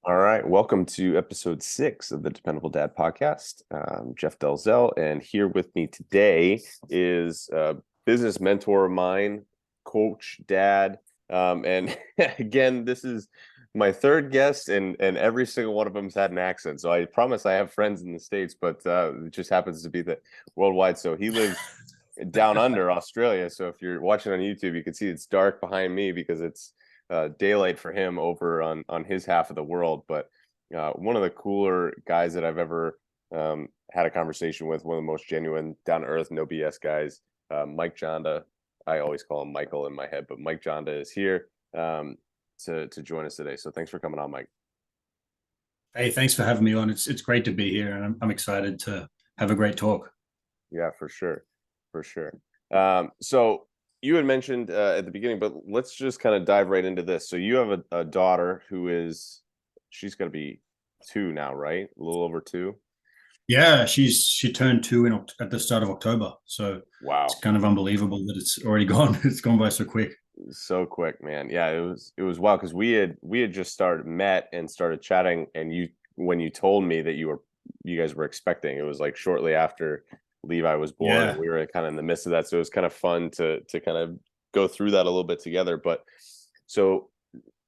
All right, welcome to episode 6 of the Dependable Dad podcast. Jeff Delzell, and here with me today is a business mentor of mine, coach, dad, and again, this is my third guest, and every single one of them's had an accent. So I promise I have friends in the States, but it just happens to be that worldwide. So he lives down under Australia. So if you're watching on YouTube, you can see it's dark behind me because it's daylight for him over on his half of the world. But one of the cooler guys that I've ever had a conversation with, one of the most genuine, down to earth, no BS guys, Mike Janda. I always call him Michael in my head, but Mike Janda is here to join us today. So thanks for coming on, Mike. Hey, thanks for having me on. It's great to be here, and I'm excited to have a great talk. Yeah, for sure, for sure. So you had mentioned at the beginning, but let's just kind of dive right into this. So you have a daughter who she's going to be 2 now, right? A little over 2. Yeah, she turned 2 at the start of October, so it's Wow, kind of unbelievable that it's already gone. It's gone by so quick. so quick, man. Yeah, it was wild because we had just met and started chatting, and when you told me that you guys were expecting, it was like shortly after Levi was born, and Yeah, we were kind of in the midst of that. So it was kind of fun to kind of go through that a little bit together. But so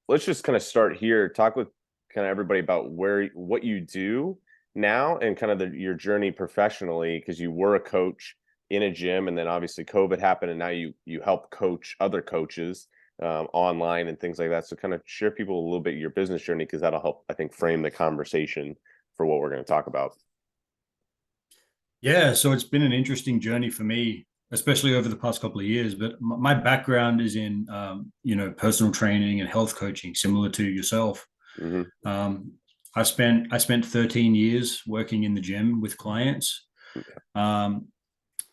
let's just kind of start here. Talk with kind of everybody about what you do now and kind of your journey professionally, because you were a coach in a gym, and then obviously COVID happened, and now you help coach other coaches online and things like that. So kind of share people a little bit your business journey, because that'll help, I think, frame the conversation for what we're going to talk about. yeah. So it's been an interesting journey for me, especially over the past couple of years. But my background is in personal training and health coaching, similar to yourself. Hmm. Um, I spent 13 years working in the gym with clients. Um,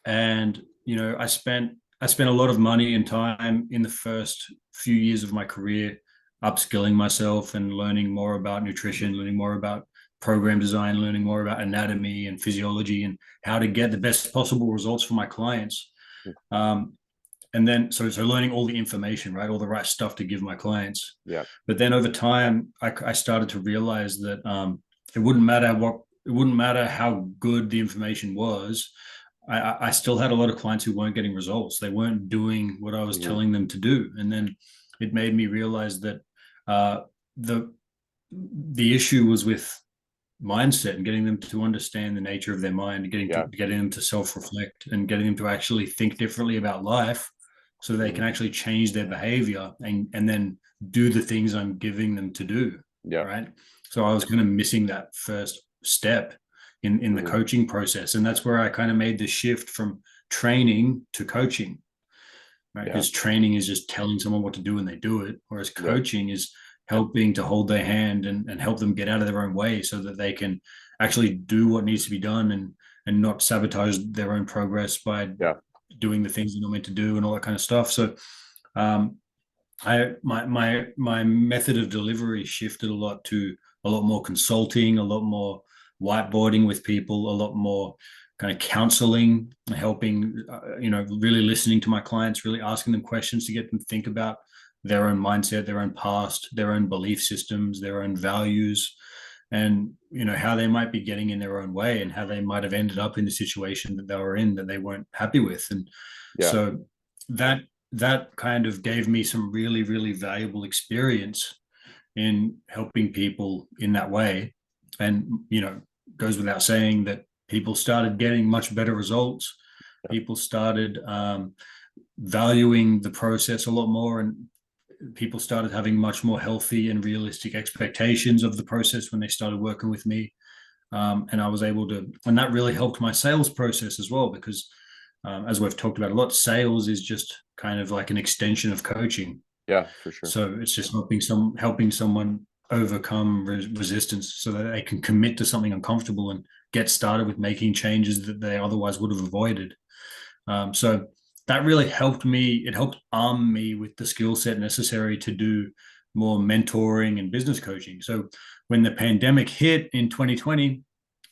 and I spent a lot of money and time in the first few years of my career upskilling myself and learning more about nutrition, learning more about program design, learning more about anatomy and physiology and how to get the best possible results for my clients. um, and then so learning all the information, right, all the right stuff to give my clients. Yeah. But then over time I started to realize that it wouldn't matter how good the information was. I still had a lot of clients who weren't getting results. They weren't doing what I was Hmm. telling them to do. And then it made me realize that the the issue was with mindset and getting them to understand the nature of their mind, Yeah. getting them to self-reflect and getting them to actually think differently about life so they Hmm. can actually change their behavior and then do the things I'm giving them to do. Yeah. Right. So I was kind of missing that first step in the Hmm. coaching process. And that's where I kind of made the shift from training to coaching, right? Yeah. Because training is just telling someone what to do and they do it, whereas Yeah. coaching is helping to hold their hand and help them get out of their own way so that they can actually do what needs to be done and not sabotage their own progress by Yeah. doing the things they're not meant to do and all that kind of stuff. So um, my method of delivery shifted a lot to a lot more consulting, a lot more whiteboarding with people, a lot more kind of counseling, helping, really listening to my clients, really asking them questions to get them to think about their own mindset, their own past, their own belief systems, their own values, and how they might be getting in their own way and how they might have ended up in the situation that they were in that they weren't happy with. And Yeah. so that that kind of gave me some really, really valuable experience in helping people in that way. And, goes without saying that people started getting much better results. People started valuing the process a lot more, and people started having much more healthy and realistic expectations of the process when they started working with me. And I was able to, and that really helped my sales process as well, because as we've talked about a lot, sales is just kind of like an extension of coaching. Yeah, for sure. So it's just helping someone overcome resistance so that they can commit to something uncomfortable and get started with making changes that they otherwise would have avoided. So that really helped me. It helped arm me with the skill set necessary to do more mentoring and business coaching. So when the pandemic hit in 2020,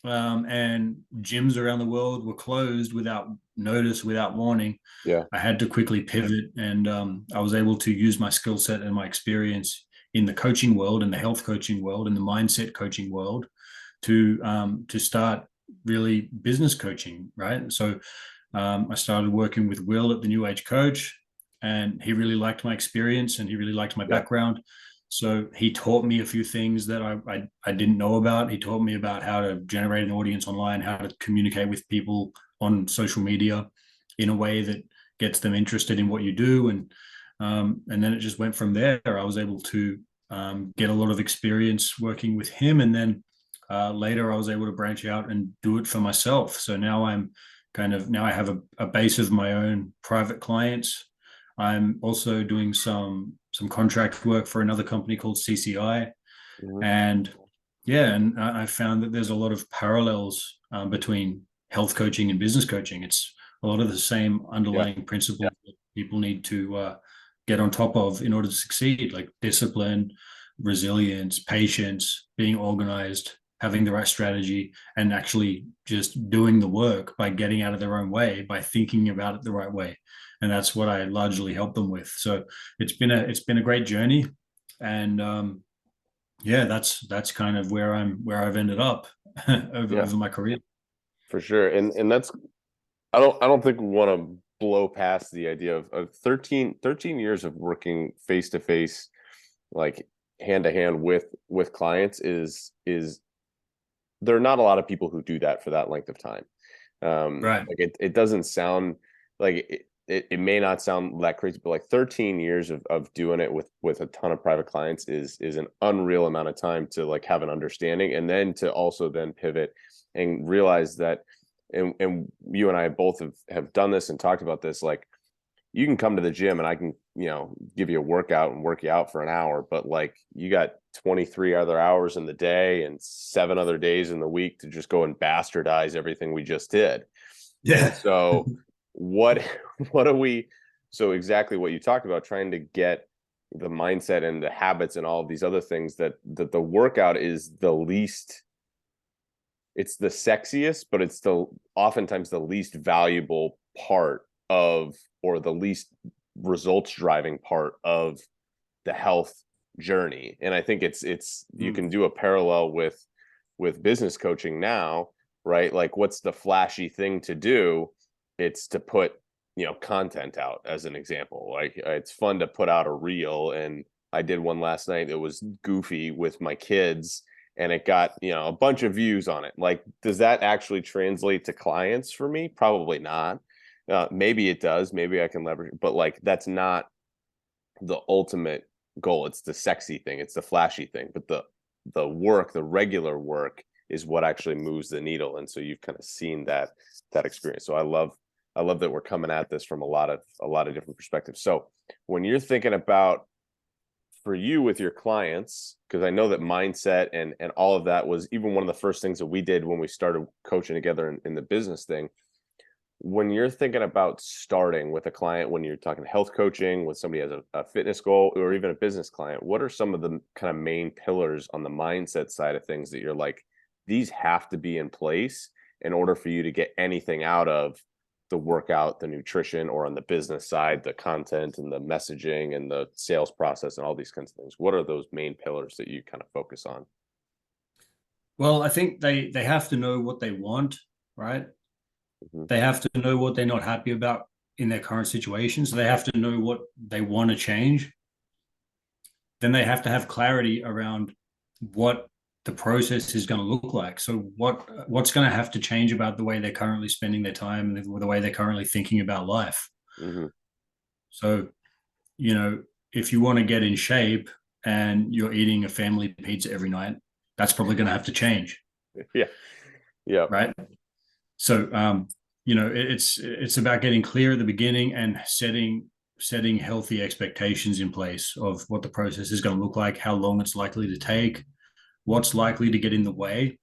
and gyms around the world were closed without notice, without warning, Yeah. I had to quickly pivot, and I was able to use my skill set and my experience in the coaching world, in the health coaching world, in the mindset coaching world, to start really business coaching, right? So I started working with Will at the New Age Coach, and he really liked my experience and he really liked my Yeah. background. So he taught me a few things that I didn't know about. He taught me about how to generate an audience online, how to communicate with people on social media in a way that gets them interested in what you do, and then it just went from there. I was able to get a lot of experience working with him, and then later I was able to branch out and do it for myself. So now I have a base of my own private clients. I'm also doing some contract work for another company called CCI, Mhm. and yeah, and I found that there's a lot of parallels between health coaching and business coaching. It's a lot of the same Yeah. underlying principles that people need to get on top of in order to succeed, like discipline, resilience, patience, being organized, having the right strategy, and actually just doing the work by getting out of their own way, by thinking about it the right way. And that's what I largely help them with. So it's been a great journey, and yeah, that's kind of where I've ended up Yeah, over my career. for sure. And that's, I don't think we want to blow past the idea of 13 years of working face to face, like hand to hand with clients is there are not a lot of people who do that for that length of time. Right. Like it doesn't sound like it may not sound that crazy, but like 13 years of doing it with a ton of private clients is an unreal amount of time to like have an understanding, and then to also then pivot and realize that, and you and I both have done this and talked about this, like you can come to the gym and I can, give you a workout and work you out for an hour, but like you got 23 other hours in the day and 7 other days in the week to just go and bastardize everything we just did. And Yeah. so what what are we, so exactly what you talked about, trying to get the mindset and the habits and all of these other things, that the workout is the least, it's the sexiest, but it's the oftentimes the least valuable part of, or the least results driving part of the health journey. And I think it's you can do a parallel with business coaching now, right? Like what's the flashy thing to do? It's to put, content out, as an example. Like it's fun to put out a reel, and I did one last night that was goofy with my kids, and it got, a bunch of views on it. Like, does that actually translate to clients for me? Probably not. Maybe it does. Maybe I can leverage, but like that's not the ultimate goal. It's the sexy thing. It's the flashy thing. But the work, the regular work, is what actually moves the needle. And so you've kind of seen that experience. So I love that we're coming at this from a lot of different perspectives. So when you're thinking about, for you with your clients, because I know that mindset and all of that was even one of the first things that we did when we started coaching together in the business thing. When you're thinking about starting with a client, when you're talking health coaching with somebody has a fitness goal or even a business client, what are some of the kind of main pillars on the mindset side of things that you're like, these have to be in place in order for you to get anything out of the workout, the nutrition, or on the business side, the content and the messaging and the sales process and all these kinds of things? What are those main pillars that you kind of focus on? Well, I think they have to know what they want, right? Mhm. They have to know what they're not happy about in their current situation. So they have to know what they want to change. Then they have to have clarity around what the process is going to look like. So what's going to have to change about the way they're currently spending their time and the way they're currently thinking about life. Mhm. So, you know, if you want to get in shape and you're eating a family pizza every night, that's probably going to have to change, Yeah. Yeah. right? So, it's about getting clear at the beginning and setting healthy expectations in place of what the process is going to look like, how long it's likely to take, what's likely to get in the way,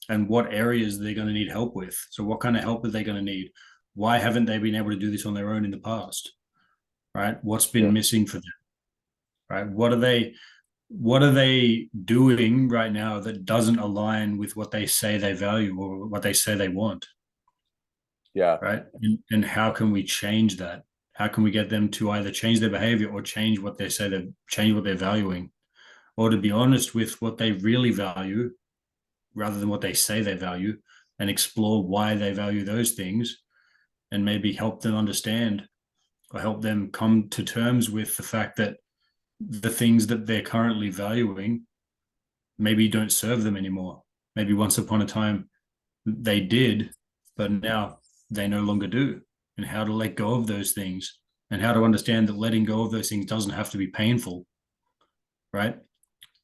and what areas they're going to need help with. So, what kind of help are they going to need? Why haven't they been able to do this on their own in the past? Right? What's Yeah. been missing for them? Right? What are they doing right now that doesn't align with what they say they value or what they say they want? Yeah. Right? And how can we change that? How can we get them to either change their behavior or change what they say, they change what they're valuing? or to be honest with what they really value rather than what they say they value, and explore why they value those things, and maybe help them understand or help them come to terms with the fact that the things that they're currently valuing maybe don't serve them anymore. Maybe once upon a time they did, but now they no longer do. And how to let go of those things, and how to understand that letting go of those things doesn't have to be painful, right?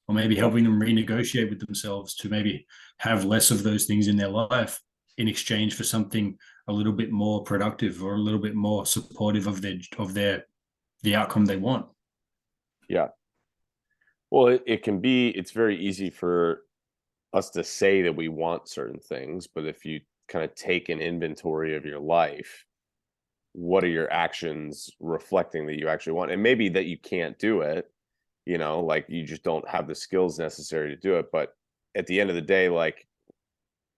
Or maybe Yeah. helping them renegotiate with themselves to maybe have less of those things in their life in exchange for something a little bit more productive or a little bit more supportive of their the outcome they want. Yeah. Well, it can be, it's very easy for us to say that we want certain things, but if you kind of take an inventory of your life, what are your actions reflecting that you actually want? And maybe that you can't do it, like you just don't have the skills necessary to do it. But at the end of the day, like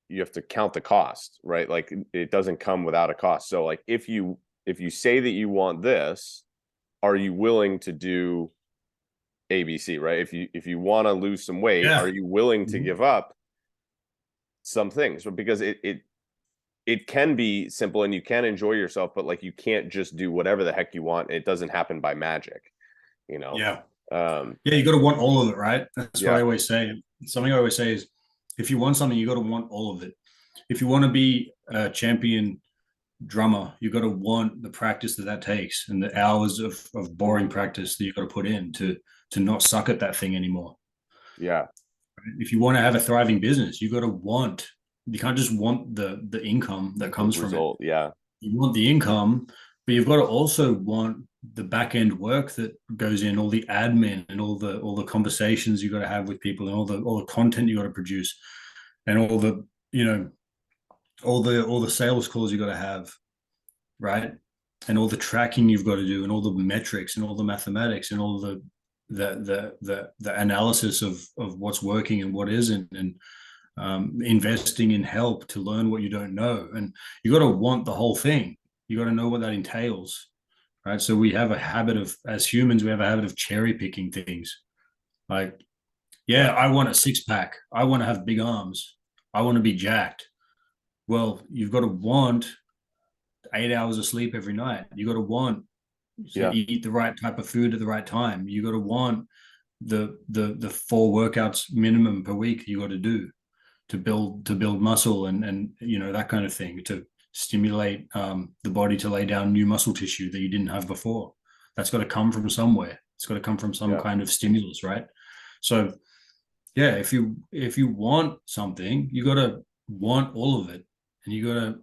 you have to count the cost, right? Like it doesn't come without a cost. So like if you say that you want this, are you willing to do ABC, right? If you want to lose some weight, are Yeah. you willing to Mhm. give up some things? Because it can be simple and you can enjoy yourself, but like you can't just do whatever the heck you want. It doesn't happen by magic, you know. Yeah. Um, Yeah, you got to want all of it, right? That's what I yeah, always say. Something I always say is, if you want something, you got to want all of it. If you want to be a champion drummer, you got to want the practice that takes, and the hours of boring mhm, practice that you got to put in to not suck at that thing anymore. yeah, If you want to have a thriving business, you got to want. You can't just want the income that the comes from it. result, yeah, You want the income, but you've got to also want the back end work that goes in, all the admin and all the conversations you got to have with people, and all the content you got to produce, and all the you know all the sales calls you got to have, right? And all the tracking you've got to do, and all the metrics, and all the mathematics, and all the analysis of what's working and what isn't, and investing in help to learn what you don't know. And you got to want the whole thing. You got to know what that entails, right? So we have a habit of, as humans, we have a habit of cherry picking things. Like, yeah, yeah, I want a six pack. I want to have big arms. I want to be jacked. Well, you've got to want 8 hours of sleep every night. You got to want to yeah, eat the right type of food at the right time. You got to want the 4 workouts minimum per week you got to do to build muscle, and that kind of thing, to stimulate the body to lay down new muscle tissue that you didn't have before. That's got to come from somewhere. It's got to come from some yeah, kind of stimulus, right? So yeah, if you want something, you got to want all of it, and you got to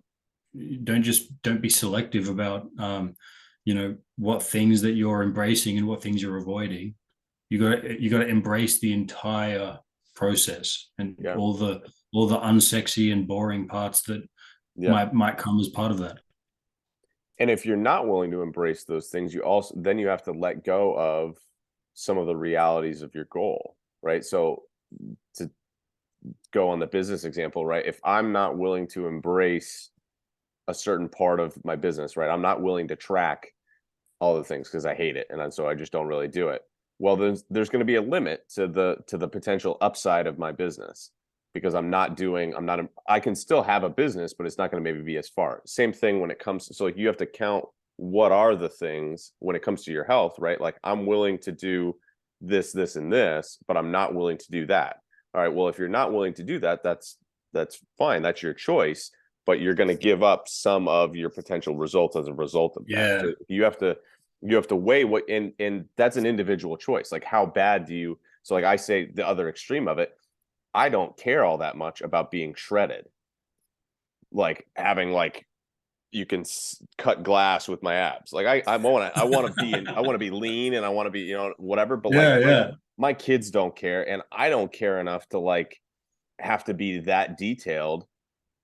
don't be selective about what things that you're embracing and what things you're avoiding. You got to embrace the entire process, and yeah, all the unsexy and boring parts that yeah. might come as part of that. And if you're not willing to embrace those things, you have to let go of some of the realities of your goal, right? So to go on the business example, right? If I'm not willing to embrace a certain part of my business, right? I'm not willing to track all the things because I hate it, and so I just don't really do it. Well, there's going to be a limit to the potential upside of my business, because I can still have a business, but it's not going to maybe be as far. Same thing when it comes to, so like you have to count what are the things when it comes to your health, right? Like I'm willing to do this, and this, but I'm not willing to do that. All right, well, if you're not willing to do that, that's fine. That's your choice, but you're going to give up some of your potential results as a result of that. Yeah, So you have to weigh what, and that's an individual choice. Like how bad do you, so like I say the other extreme of it, I don't care all that much about being shredded. Like having like you can cut glass with my abs. Like I want to be lean, and I want to be, whatever, but like yeah, yeah, my kids don't care, and I don't care enough to like have to be that detailed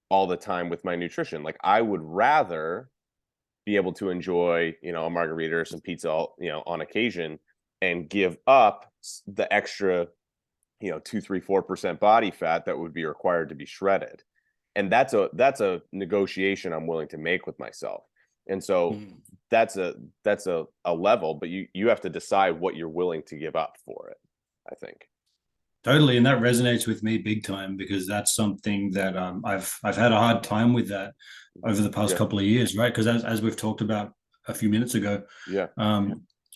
all the time with my nutrition. Like I would rather be able to enjoy, a margarita or some pizza, on occasion, and give up the extra, 2, 3, 4% body fat that would be required to be shredded. And that's a negotiation I'm willing to make with myself. And so mm. that's a level, but you have to decide what you're willing to give up for it, I think. Totally, and that resonates with me big time because that's something that I've had a hard time with that over the past Yeah. couple of years, right? Because as we've talked about a few minutes ago, Yeah.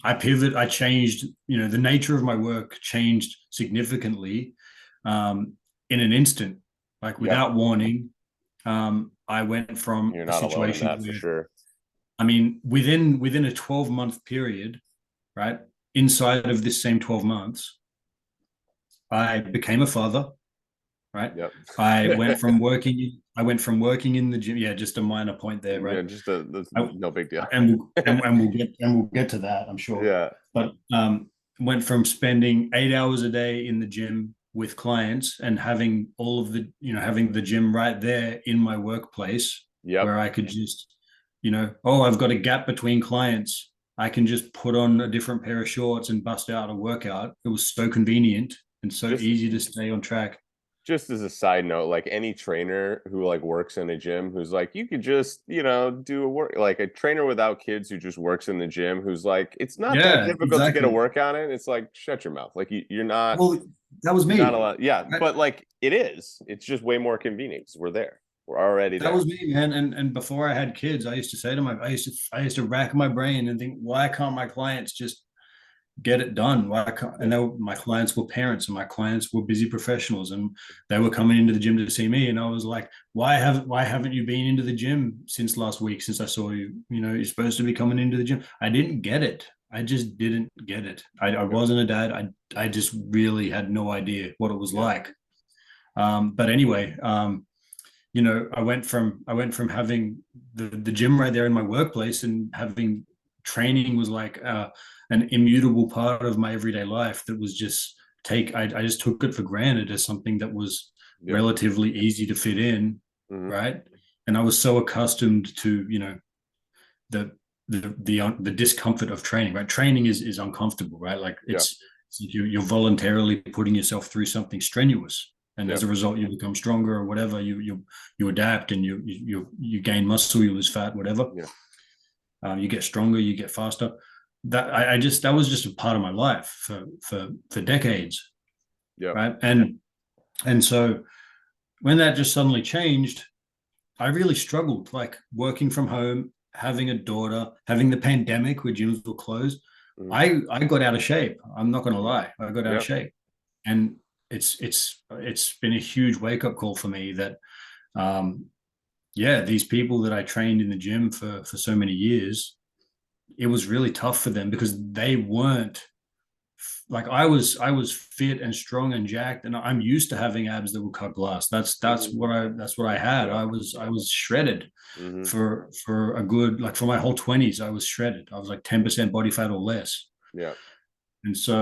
I pivot, I changed, the nature of my work changed significantly um, in an instant, like Yeah. without warning. I went from You're a not alone in situation that for where, sure. I mean, within a 12-month period, right? Inside of this same 12 months, I became a father, right? Yep. I went from working in the gym. Yeah, just a minor point there, Yeah, right? just that's I, no big deal. and we'll get to that, I'm sure. Yeah. But went from spending 8 hours a day in the gym with clients and having all of the, having the gym right there in my workplace Yep. where I could just, oh, I've got a gap between clients. I can just put on a different pair of shorts and bust out a workout. It was so convenient and so Just easy to stay on track. just as a side note, like any trainer who like works in a gym who's like, you could just, do a work, like a trainer without kids who just works in the gym who's like, it's not that Yeah, difficult to get a exactly. workout in. It's like, shut your mouth. Like you're not Well, that was you're not me. allowed. Yeah, I, but like it is. It's just way more convenient because we're there. We're already That there. was me, man. And before I had kids, I used to say to I used to rack my brain and think, why can't my clients just get it done? Why can't? Yeah. My clients were parents, and my clients were busy professionals, and they were coming into the gym to see me. And I was like, why haven't you been into the gym since last week? Since I saw you, you're supposed to be coming into the gym. I didn't get it. I just didn't get it. I Yeah. wasn't a dad. I just really had no idea what it was Yeah. like. But anyway, I went from having the gym right there in my workplace and having training was like an immutable part of my everyday life that was just I just took it for granted as something that was Yep. relatively easy to fit in, Hmm. right? And I was so accustomed to the the discomfort of training, right? Training is uncomfortable, right? Like Yeah. you're voluntarily putting yourself through something strenuous, and Yeah. as a result, you become stronger or whatever. You adapt and you gain muscle, you lose fat, whatever. Yeah. You get stronger, you get faster. That was just a part of my life for decades, Yeah. right? And so when that just suddenly changed, I really struggled, like working from home, having a daughter, having the pandemic where gyms were closed. Hmm. I got out of shape. I'm not going to lie. I got out of Yeah. shape, and it's been a huge wake up call for me that, um, yeah, these people that I trained in the gym for so many years, it was really tough for them because they weren't like I was fit and strong and jacked, and I'm used to having abs that would cut glass. Hmm. That's what I had. Yeah. I was shredded Hmm. for a good, like, for my whole 20s. I was shredded. I was like 10% body fat or less. Yeah. And so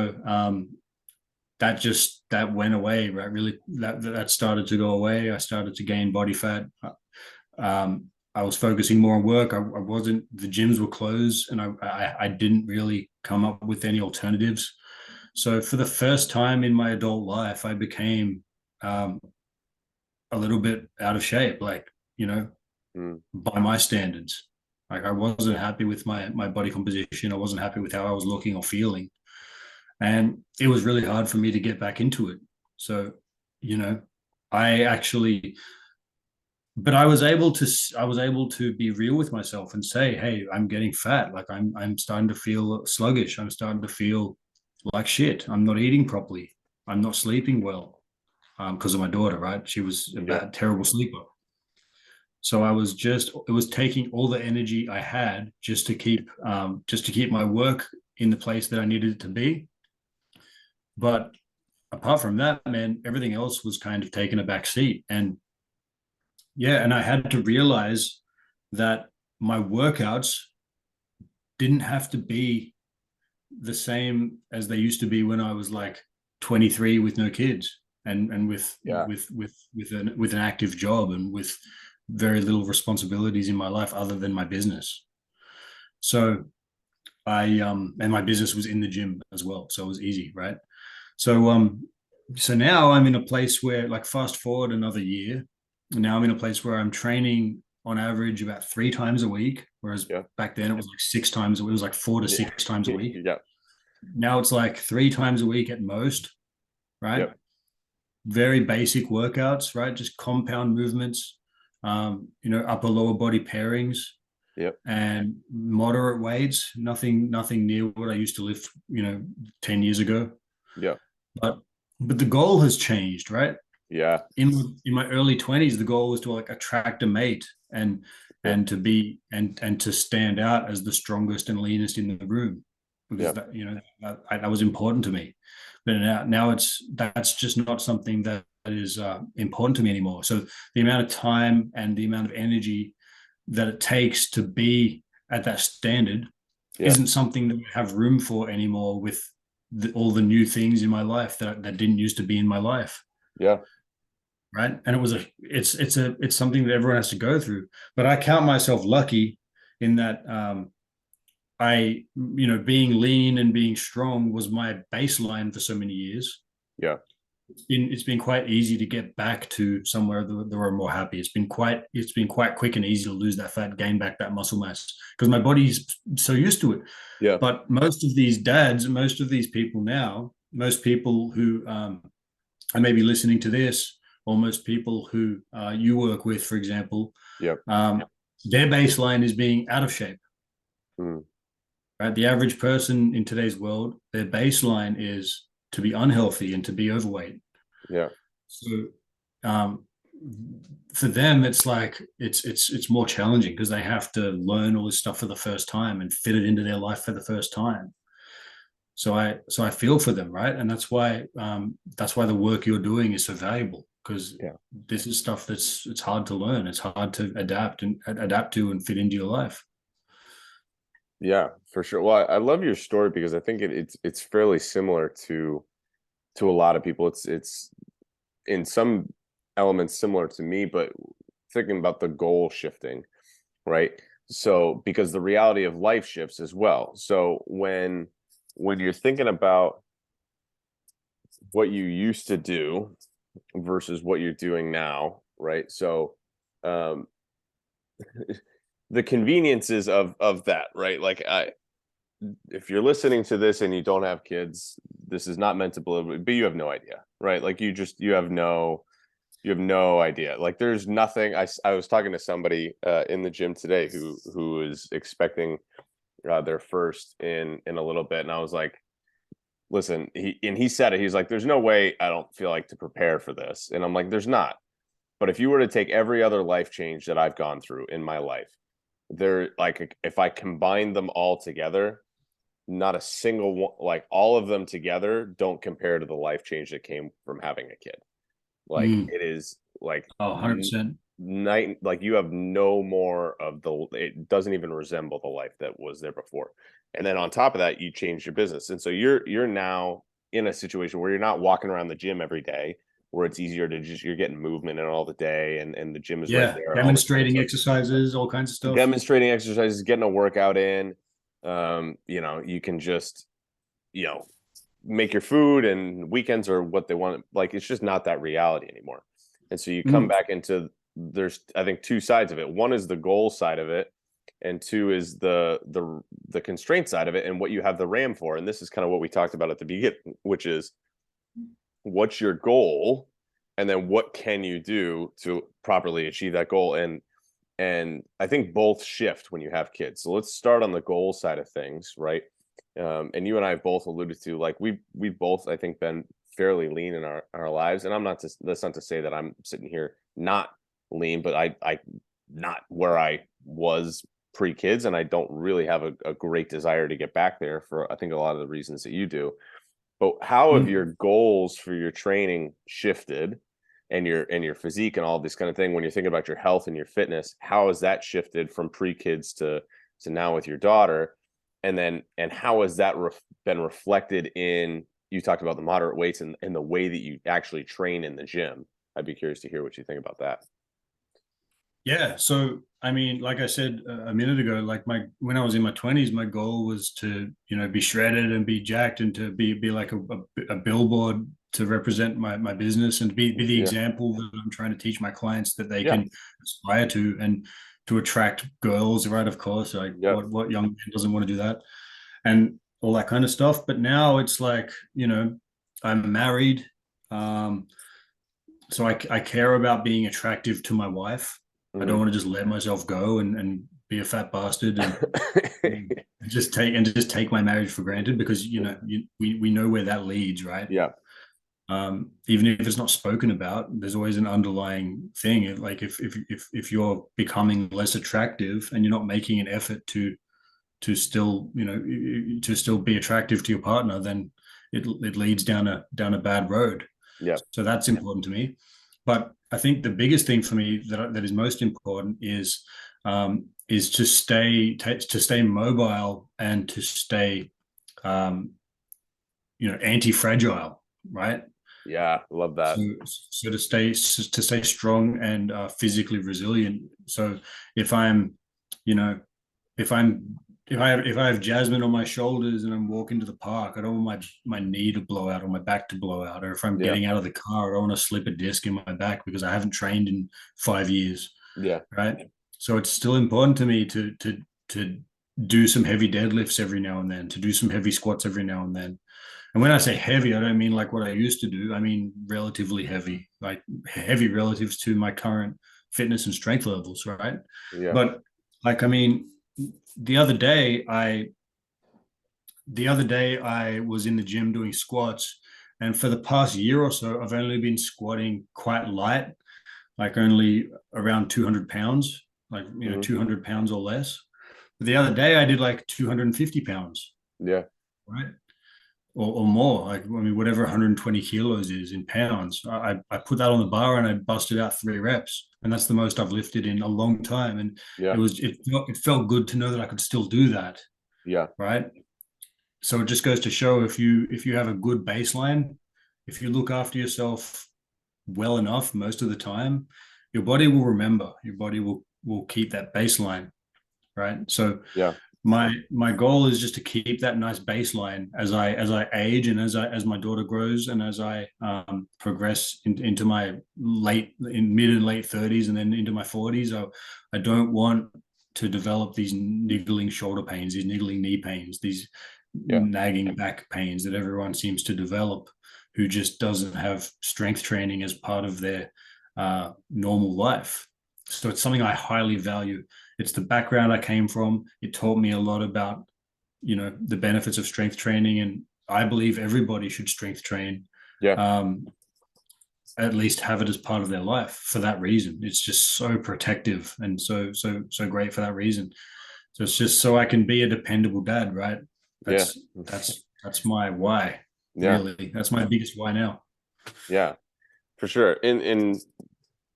that went away, right? Really, that started to go away. I started to gain body fat. I was focusing more on work. I wasn't, the gyms were closed, and I didn't really come up with any alternatives. So for the first time in my adult life, I became um, a little bit out of shape, like, Mm. by my standards. Like, I wasn't happy with my body composition. I wasn't happy with how I was looking or feeling. And it was really hard for me to get back into it. So, you know, I actually, but I was able to be real with myself and say, hey, I'm getting fat. Like, I'm starting to feel sluggish. I'm starting to feel like shit. I'm not eating properly. I'm not sleeping well because of my daughter, right? She was a Yep. bad, terrible sleeper. So it was taking all the energy I had just to keep my work in the place that I needed it to be. But apart from that, man, everything else was kind of taking a back seat. And yeah, and I had to realize that my workouts didn't have to be the same as they used to be when I was like 23 with no kids and Yeah. with an active job and with very little responsibilities in my life other than my business. So and my business was in the gym as well, so it was easy, right? So so now I'm in a place where, like, fast forward another year, and now I'm in a place where I'm training on average about 3 times a week, whereas Yeah. back then it was like 6 times. It was like 4 to 6 times a week. Yeah. Now it's like 3 times a week at most, right? Yep. very basic workouts, right? Just compound movements, upper lower body pairings Yep. and moderate weights. Nothing near what I used to lift, 10 years ago. Yeah. But the goal has changed, right? Yeah. In my early 20s, the goal was to like attract a mate and Yep. and to be and to stand out as the strongest and leanest in the room, because Yep. that was important to me. But now that's just not something that is important to me anymore. So the amount of time and the amount of energy that it takes to be at that standard Yeah. isn't something that I have room for anymore with all the new things in my life that didn't used to be in my life. Yeah. Right. And it's something that everyone has to go through. But I count myself lucky in that being lean and being strong was my baseline for so many years. Yeah. It's been quite easy to get back to somewhere that we're more happy. It's been quite quick and easy to lose that fat, gain back that muscle mass because my body's so used to it. Yeah. But most of these dads, most of these people now, most people who are maybe listening to this, or most people who you work with, for example, Yeah. their baseline is being out of shape. Mm. Right? The average person in today's world, their baseline is to be unhealthy and to be overweight. Yeah. So for them, it's like it's more challenging because they have to learn all this stuff for the first time and fit it into their life for the first time. So I feel for them, right? And that's why the work you're doing is so valuable, because Yeah. this is stuff it's hard to learn. It's hard to adapt to and fit into your life. Yeah, for sure. Well, I love your story because I think it's fairly similar to a lot of people. It's in some elements similar to me, but thinking about the goal shifting, right? So because the reality of life shifts as well. So when you're thinking about what you used to do versus what you're doing now, right? So um the conveniences of that, right? Like if you're listening to this and you don't have kids, this is not meant to belittle, but you have no idea, right? Like you have no idea. Like there's nothing. I was talking to somebody in the gym today who is expecting their first in a little bit, and I was like, listen, he said it. He's like, there's no way I don't feel like to prepare for this, and I'm like, there's not. But if you were to take every other life change that I've gone through in my life, they're like, if I combine them all together, not a single one, like all of them together don't compare to the life change that came from having a kid. Like Mm. it is like Oh, 100%. night, like you have no more of it doesn't even resemble the life that was there before. And then on top of that, you change your business. And so you're now in a situation where you're not walking around the gym every day, where it's easier to just you're getting movement in all the day and the gym is right Yeah, there and all this kind of demonstrating stuff. exercises, all kinds of stuff. Demonstrating exercises, getting a workout in. You can just, make your food, and weekends are what they want. Like it's just not that reality anymore. And so you come Mm. back into there's I think two sides of it. One is the goal side of it, and two is the constraint side of it and what you have the RAM for. And this is kind of what we talked about at the beginning, which is what's your goal and then what can you do to properly achieve that goal. And I think both shift when you have kids. So let's start on the goal side of things, right? And you and I have both alluded to, like we've both, I think, been fairly lean in our lives. And that's not to say that I'm sitting here not lean, but I not where I was pre-kids, and I don't really have a great desire to get back there for I think a lot of the reasons that you do. But how have your Mm. goals for your training shifted, and your physique and all this kind of thing when you're thinking about your health and your fitness? How has that shifted from pre-kids to now with your daughter? And how has that been reflected in, you talked about the moderate weights and the way that you actually train in the gym? I'd be curious to hear what you think about that. Yeah. So, I mean, like I said a minute ago, like when I was in my 20s, my goal was to, be shredded and be jacked and to be like a billboard to represent my business and to be the Yeah. example that I'm trying to teach my clients that they Yeah. can aspire to, and to attract girls, right? Of course, like Yeah. what young man doesn't want to do that, and all that kind of stuff. But now it's like, I'm married. Um, I care about being attractive to my wife. I don't Mhm. want to just let myself go and be a fat bastard and just take my marriage for granted, because we know where that leads, right? Yeah, Even if it's not spoken about, there's always an underlying thing. Like if you're becoming less attractive and you're not making an effort to still to still be attractive to your partner, then it leads down a bad road. yeah, So that's important to me. But I think the biggest thing for me that is most important is to stay mobile and to stay anti-fragile, right? yeah. Love that. So to stay strong and physically resilient. So if I'm, you know, if I'm if I have Jasmine on my shoulders and I'm walking to the park, I don't want my knee to blow out or my back to blow out. Or if I'm Yeah, getting out of the car, I don't want to slip a disc in my back because I haven't trained in 5 years, yeah, right? So it's still important to me to do some heavy deadlifts every now and then, to do some heavy squats every now and then. And when I say heavy, I don't mean like what I used to do. I mean relatively heavy, like heavy relatives to my current fitness and strength levels, right? yeah. But like, I mean, the other day I the other day I was in the gym doing squats, and for the past year or so, I've only been squatting quite light, like only around 200 pounds, like Hmm. 200 pounds or less. But the other day I did like 250 pounds, Yeah, right? Or more, like I mean, whatever 120 kilos is in pounds. I put that on the bar and I busted out 3 reps, and that's the most I've lifted in a long time. And yeah, it felt good to know that I could still do that, yeah, right? So it just goes to show, if you have a good baseline, if you look after yourself well enough most of the time, your body will remember. Your body will keep that baseline, right? So yeah, my goal is just to keep that nice baseline as I age, and as my daughter grows, and as I progress into my mid and late 30s and then into my 40s. I don't want to develop these niggling shoulder pains, these niggling knee pains, these yeah, nagging back pains that everyone seems to develop who just doesn't have strength training as part of their normal life. So it's something I highly value. It's the background I came from. It taught me a lot about, the benefits of strength training, and I believe everybody should strength train, yeah, um, at least have it as part of their life for that reason. It's just so protective and so great for that reason. So it's just so I can be a dependable dad, right? yeah, That's my why, yeah, really. That's my biggest why now. yeah, for sure. And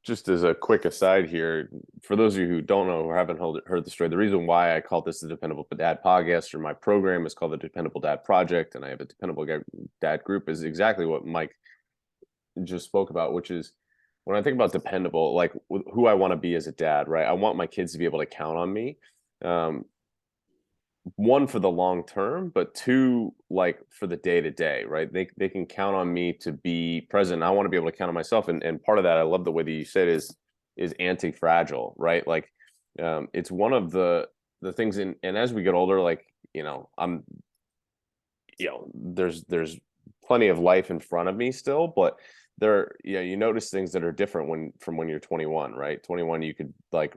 just as a quick aside here, for those of you who don't know or haven't heard the story, the reason why I call this the Dependable Dad podcast, or my program is called the Dependable Dad Project, and I have a Dependable Dad group, is exactly what Mike just spoke about, which is when I think about dependable, like who I want to be as a dad, right? I want my kids to be able to count on me. Um, one, for the long term, but two, like for the day to day, right? They can count on me to be present. I want to be able to count on myself, and part of that, I love the way that you said is anti fragile, right? Like, it's one of the things in, and as we get older, like I'm, there's plenty of life in front of me still, but you notice things that are different when you're 21, right? 21, you could like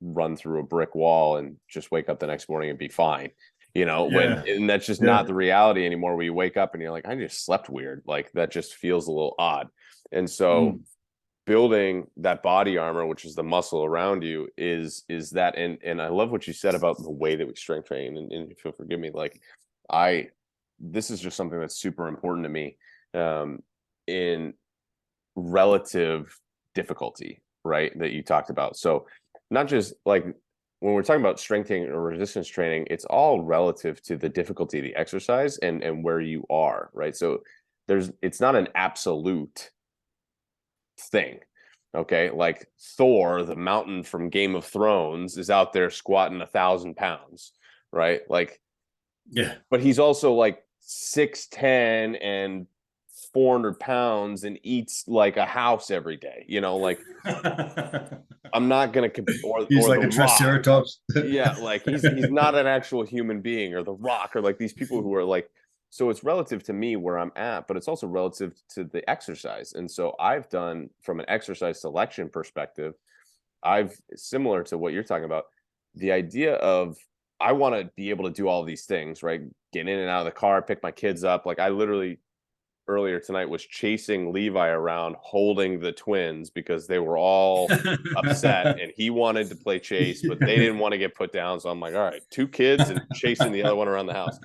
run through a brick wall and just wake up the next morning and be fine, when Yeah, and that's just yeah. not the reality anymore, where you wake up and you're like, I just slept weird, like that just feels a little odd. And so Mm. building that body armor, which is the muscle around you, is that. And I love what you said about the way that we strength train, and if you'll forgive me, like I this is just something that's super important to me, in relative difficulty, right? That you talked about. So not just like when we're talking about strength training or resistance training, it's all relative to the difficulty of the exercise and where you are, right? So it's not an absolute thing. Okay, like Thor, the mountain from Game of Thrones, is out there squatting 1,000 pounds, right? Like, Yeah. but he's also like 6'10" and 400 pounds and eats like a house every day. Like I'm not gonna He's or like The a Rock. triceratops. Yeah, like he's not an actual human being, or The Rock, or like these people who are like so it's relative to me where I'm at, but it's also relative to the exercise. And so I've done, from an exercise selection perspective, I've, similar to what you're talking about, the idea of, I want to be able to do all these things, right? Get in and out of the car, pick my kids up. Like I literally earlier tonight was chasing Levi around holding the twins because they were all upset and he wanted to play chase, but they didn't want to get put down. So I'm like, all right, two kids and chasing the other one around the house.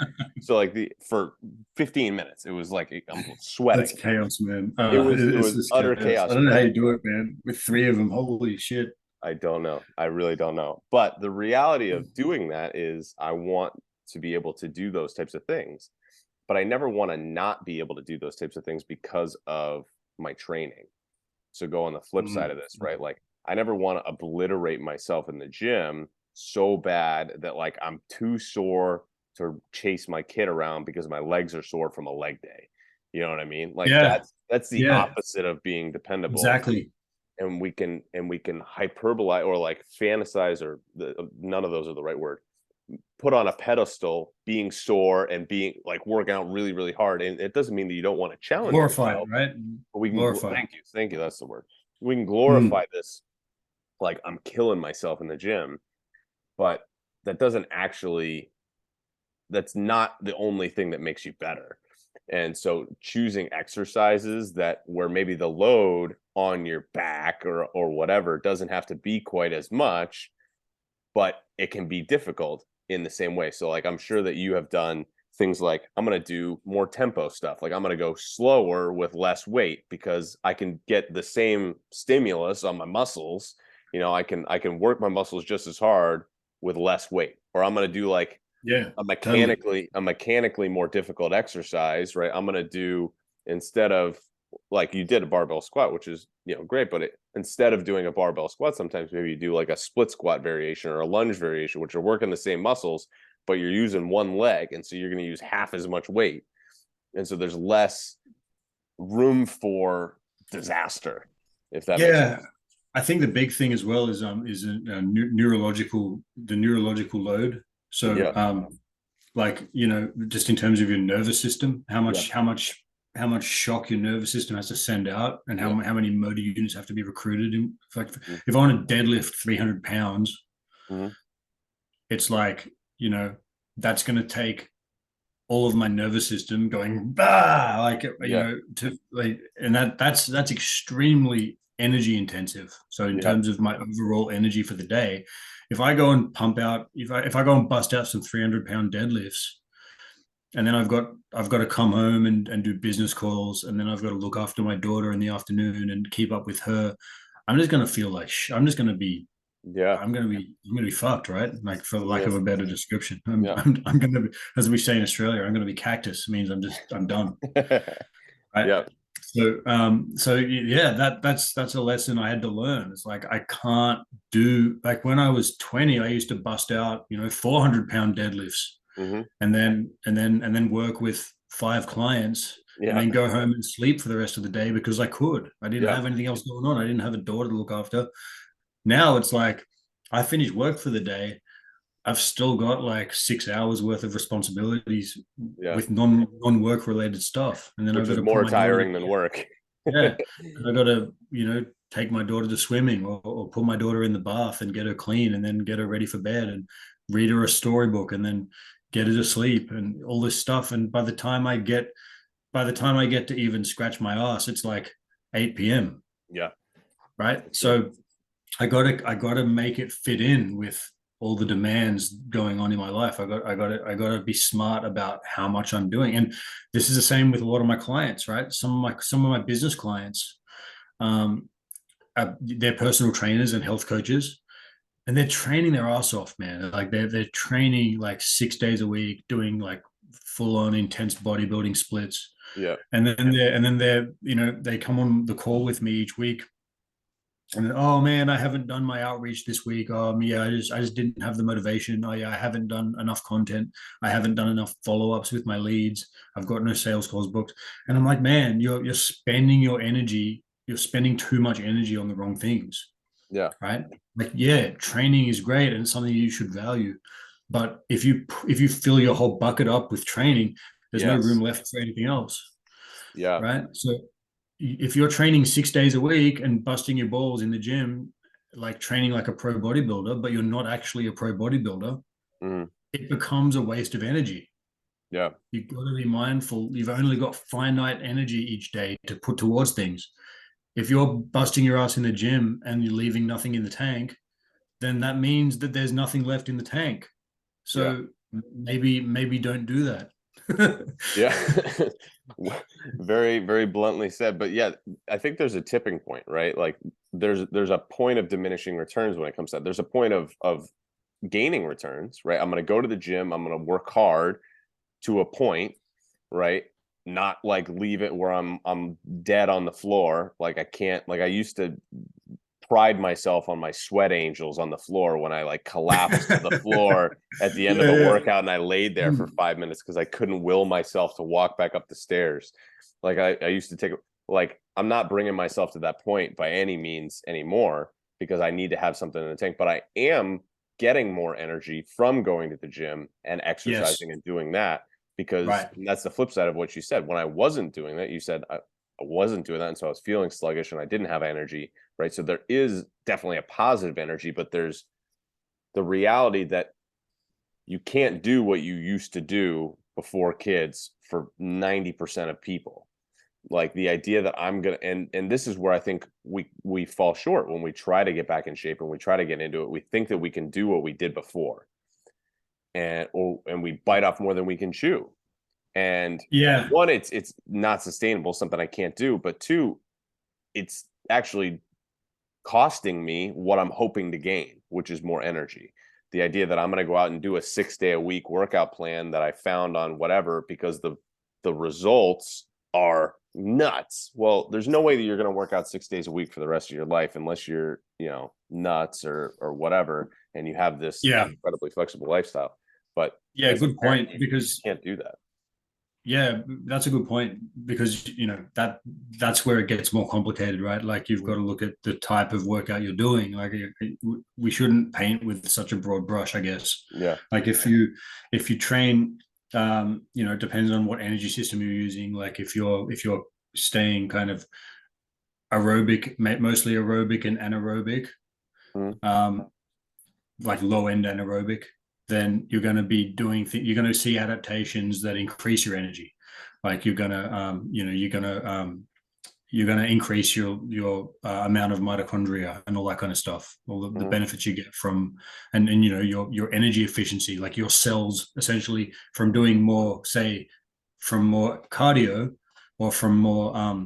So like for 15 minutes, it was like I'm sweating. That's chaos, man. It It's was just utter chaos. chaos. I don't know how you do it, man. With three of them, holy shit. I don't know. I really don't know. But the reality of doing that is I want to be able to do those types of things, but I never want to not be able to do those types of things because of my training. So go on the flip side of this, right? Like I never want to obliterate myself in the gym so bad that like I'm too sore to chase my kid around because my legs are sore from a leg day. You know what I mean? Like Yeah, that's the yeah, opposite of being dependable. exactly. And we can hyperbolize or like fantasize, or none of those are the right word, put on a pedestal being sore and being like working out really really hard, and it doesn't mean that you don't want to challenge Glorified, yourself, right? but we can Glorified. thank you, that's the word. We can Mm. glorify this like I'm killing myself in the gym, but that doesn't actually, that's not the only thing that makes you better. And so choosing exercises that where maybe the load on your back or whatever doesn't have to be quite as much, but it can be difficult in the same way. So like I'm sure that you have done things like, I'm going to do more tempo stuff. Like I'm going to go slower with less weight because I can get the same stimulus on my muscles. I can work my muscles just as hard with less weight. Or I'm going to do like Yeah, a totally. mechanically more difficult exercise, right? I'm going to do, instead of, like you did a barbell squat, which is great, but instead of doing a barbell squat, sometimes maybe you do like a split squat variation or a lunge variation, which are working the same muscles, but you're using one leg, and so you're going to use half as much weight, and so there's less room for disaster, if that makes sense. Yeah, I think the big thing as well is a neurological the neurological load. So Yeah, like just in terms of your nervous system, how yeah, much shock your nervous system has to send out, and yeah. how many motor units have to be recruited in. Like Mm-hmm. if I want to deadlift 300 pounds, Mm-hmm. it's like that's going to take all of my nervous system going bah, like Yeah, to like, and that's extremely energy intensive. So in yeah, terms of my overall energy for the day, if I go and pump out, if I go and bust out some 300-pound deadlifts, and then I've got to come home and do business calls, and then I've got to look after my daughter in the afternoon and keep up with her, I'm just going to feel like I'm just going to be yeah, I'm gonna be fucked, right? Like for lack yeah, of a better description, yeah. I'm gonna be, as we say in Australia, I'm gonna be cactus. It means I'm done, right? Yeah, So yeah, that's a lesson I had to learn. It's like I can't do, like when I was 20, I used to bust out 400-pound deadlifts, hmm, and then work with 5 clients, and yeah, then go home and sleep for the rest of the day because I could. I didn't yeah, have anything else going on. I didn't have a daughter to look after. Now it's like I finish work for the day. I've still got like 6 hours worth of responsibilities yeah. with non-work related stuff. And then I've Which got is to put more my daughter tiring than work. yeah. And I got to, take my daughter to swimming, or put my daughter in the bath and get her clean, and then get her ready for bed and read her a storybook, and then get her to sleep and all this stuff. And by the time I get to even scratch my ass, it's like 8 p.m. Yeah, Right. for sure. So I gotta make it fit in with all the demands going on in my life. I gotta be smart about how much I'm doing. And this is the same with a lot of my clients, right? Some of my business clients, um, they're personal trainers and health coaches, and they're training their ass off, man. Like they're training like 6 days a week, doing like full on intense bodybuilding splits. Yeah, And then they come on the call with me each week, and then, oh man, I haven't done my outreach this week. Yeah, I just didn't have the motivation. Oh yeah, I haven't done enough content. I haven't done enough follow-ups with my leads. I've got no sales calls booked. And I'm like, man, you're spending your energy, you're spending too much energy on the wrong things, yeah, right? Like, yeah, training is great and it's something you should value. But if you fill your whole bucket up with training, There's no room Yes. left for anything else, Yeah. right? So if you're training 6 days a week and busting your balls in the gym, like training like a pro bodybuilder, but you're not actually a pro bodybuilder, Mm, it becomes a waste of energy. yeah. You've got to be mindful. You've only got finite energy each day to put towards things. If you're busting your ass in the gym and you're leaving nothing in the tank, then that means that there's nothing left in the tank. Yeah. So maybe don't do that. Yeah. Very, very bluntly said. But yeah, I think there's a tipping point, right? Like there's a point of diminishing returns when it comes to that. There's a point of gaining returns, right? I'm going to go to the gym, I'm going to work hard to a point, right? Not like leave it where I'm dead on the floor. Like I can't, like I used to pride myself on my sweat angels on the floor when I like collapsed to the floor at the end of Yeah, a yeah. workout and I laid there for 5 minutes because I couldn't will myself to walk back up the stairs. Like I used to take, like I'm not bringing myself to that point by any means anymore because I need to have something in the tank, but I am getting more energy from going to the gym and Yes. exercising and doing that because Right. that's the flip side of what you said. When I wasn't doing that, you said I wasn't doing that. And so I was feeling sluggish and I didn't have energy, right? So there is definitely a positive energy, but there's the reality that you can't do what you used to do before kids for 90% of people. Like the idea that I'm gonna and this is where I think we fall short when we try to get back in shape and we try to get into it. We think that we can do what we did before, and we bite off more than we can chew. And Yeah. one, it's not sustainable, something I can't do. But two, it's actually costing me what I'm hoping to gain, which is more energy. The idea that I'm going to go out and do a 6 day a week workout plan that I found on whatever because the results are nuts. Well, there's no way that you're going to work out 6 days a week for the rest of your life unless you're, nuts or whatever, and you have this Yeah. incredibly flexible lifestyle. But Yeah. as a Good parent, point. Because you can't do that. yeah, that's a good point because that's where it gets more complicated, right? Like you've got to look at the type of workout you're doing. Like we shouldn't paint with such a broad brush, I guess. Yeah. Like if you train, it depends on what energy system you're using. Like if you're staying kind of aerobic, mostly aerobic and anaerobic, Mhm. um, like low end anaerobic, then you're going to be you're going to see adaptations that increase your energy. Like you're going to increase your amount of mitochondria and all that kind of stuff, all the Mhm. benefits you get from, and your energy efficiency, like your cells essentially from doing more, say, from more cardio or from more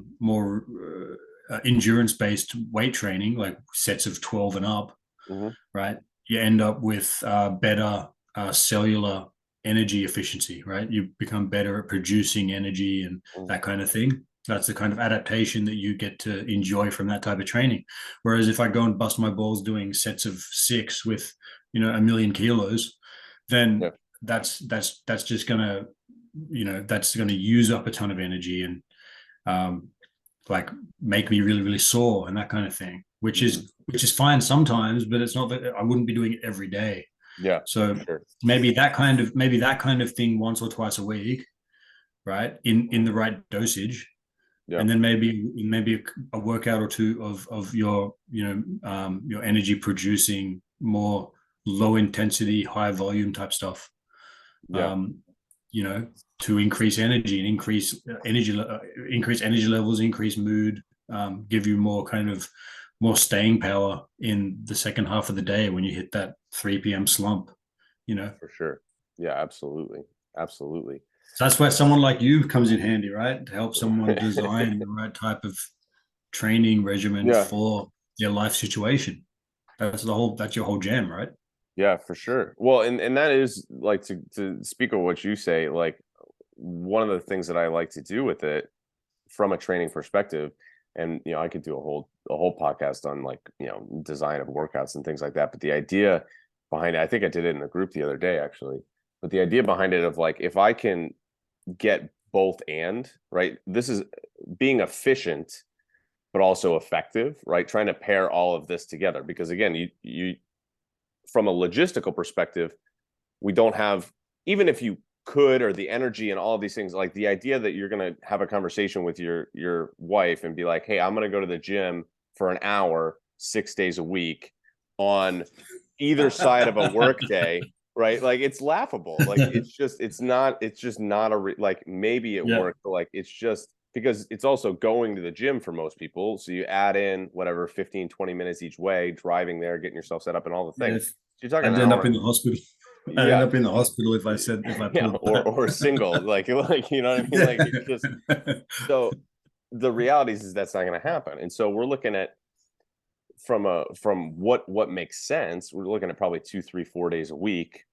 endurance based weight training, like sets of 12 and up, Mhm. right? You end up with better cellular energy efficiency, right? You become better at producing energy and Mhm. that kind of thing. That's the kind of adaptation that you get to enjoy from that type of training. Whereas if I go and bust my balls doing sets of 6 with, 1,000,000 kilos, then Yeah. that's just gonna, that's gonna use up a ton of energy and um, like make me really really sore and that kind of thing, which Mhm. is fine sometimes, but it's not that I wouldn't be doing it every day. Yeah, for So sure. maybe that kind of thing once or twice a week, right, in the right dosage, Yeah. and then maybe a workout or two of your your energy producing more low intensity high volume type stuff, Yeah. um, you know, to increase energy and increase energy levels, increase mood, give you more kind of more staying power in the second half of the day when you hit that 3 p.m. slump, you know. For sure. Yeah, absolutely. Absolutely. So that's where someone like you comes in handy, right? To help someone design the right type of training regimen Yeah. for their life situation. That's your whole jam, right? Yeah, for sure. Well, and that is like to speak of what you say, like one of the things that I like to do with it from a training perspective, and I could do a whole podcast on like, design of workouts and things like that. But the idea behind it, I think I did it in a group the other day actually. But the idea behind it of like if I can get both and right, this is being efficient but also effective, right? Trying to pair all of this together because again, you from a logistical perspective, we don't have, even if you could, or the energy and all of these things. Like the idea that you're going to have a conversation with your wife and be like, hey, I'm going to go to the gym for an hour 6 days a week on either side of a work day, right? Like it's laughable. Like it's just not like maybe it Yeah. worked, but like it's just because it's also going to the gym for most people. So you add in whatever 15-20 minutes each way, driving there, getting yourself set up and all the things. Yeah. So you're talking I'd an end up hour. in the hospital. I'd end Yeah. up in the hospital if I Yeah, pulled that. or single, like you know what I mean? Like it's just so the reality is that's not going to happen. And so we're looking at from what makes sense. We're looking at probably 2, 3, 4 days a week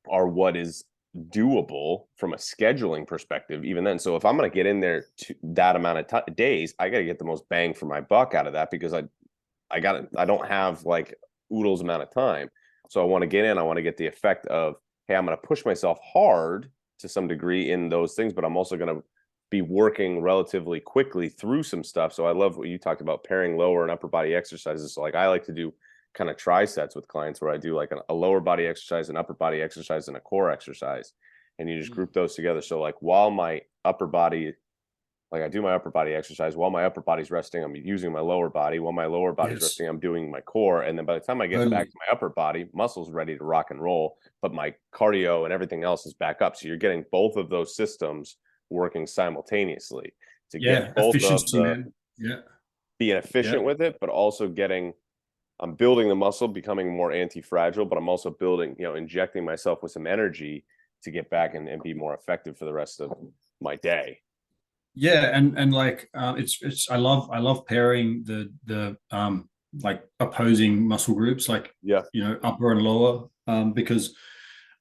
are what is doable from a scheduling perspective even then. So if I'm going to get in there to that amount of days, I got to get the most bang for my buck out of that, because I don't have like oodles amount of time. So I want to get in, I want to get the effect of, hey, I'm going to push myself hard to some degree in those things, but I'm also going to be working relatively quickly through some stuff. So I love what you talked about, pairing lower and upper body exercises. So like I like to do kind of trisets with clients where I do like a lower body exercise, an upper body exercise, and a core exercise. And you just group those together. So like while my upper body, like I do my upper body exercise, while my upper body's resting, I'm using my lower body. While my lower body's Yes, resting, I'm doing my core. And then by the time I get back totally. to my upper body, muscles ready to rock and roll, but my cardio and everything else is back up. So you're getting both of those systems working simultaneously to get Yeah, both of efficiency, the man. Yeah, being yeah, efficient with it, but also I'm building the muscle, becoming more anti-fragile, but I'm also building, injecting myself with some energy to get back and be more effective for the rest of my day. yeah. And like it's I love pairing the like opposing muscle groups, like Yeah. upper and lower, because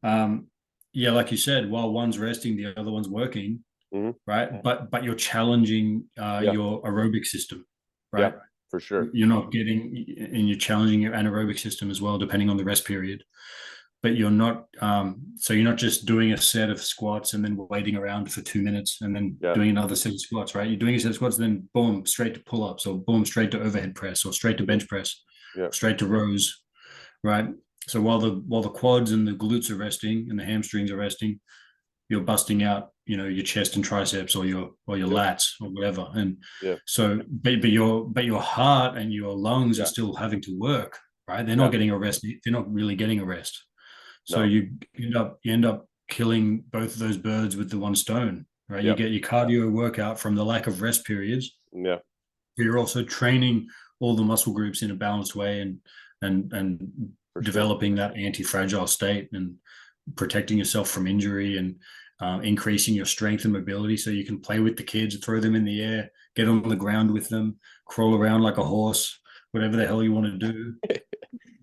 um yeah, like you said, while one's resting, the other one's working, Hmm. right? But you're challenging Yeah. your aerobic system, Yeah, right? for sure. You're not getting, and you're challenging your anaerobic system as well, depending on the rest period. But you're not, so you're not just doing a set of squats and then waiting around for 2 minutes and then Yeah. doing another set of squats, right? You're doing a set of squats, then boom, straight to pull-ups, or boom, straight to overhead press, or straight to Hmm. bench press, Yeah. straight to rows, right? So while the quads and the glutes are resting and the hamstrings are resting, you're busting out, your chest and triceps, or your Yep. lats or whatever. And Yeah. so, but your heart and your lungs are Yeah. still having to work, right? They're not Yeah. getting a rest. They're not really getting a rest. So No. you end up killing both of those birds with the one stone, right? You Yeah. get your cardio workout from the lack of rest periods, Yeah. but you're also training all the muscle groups in a balanced way, and For sure. developing that anti-fragile state and protecting yourself from injury, and increasing your strength and mobility so you can play with the kids, throw them in the air, get on the ground with them, crawl around like a horse, whatever the hell you want to do.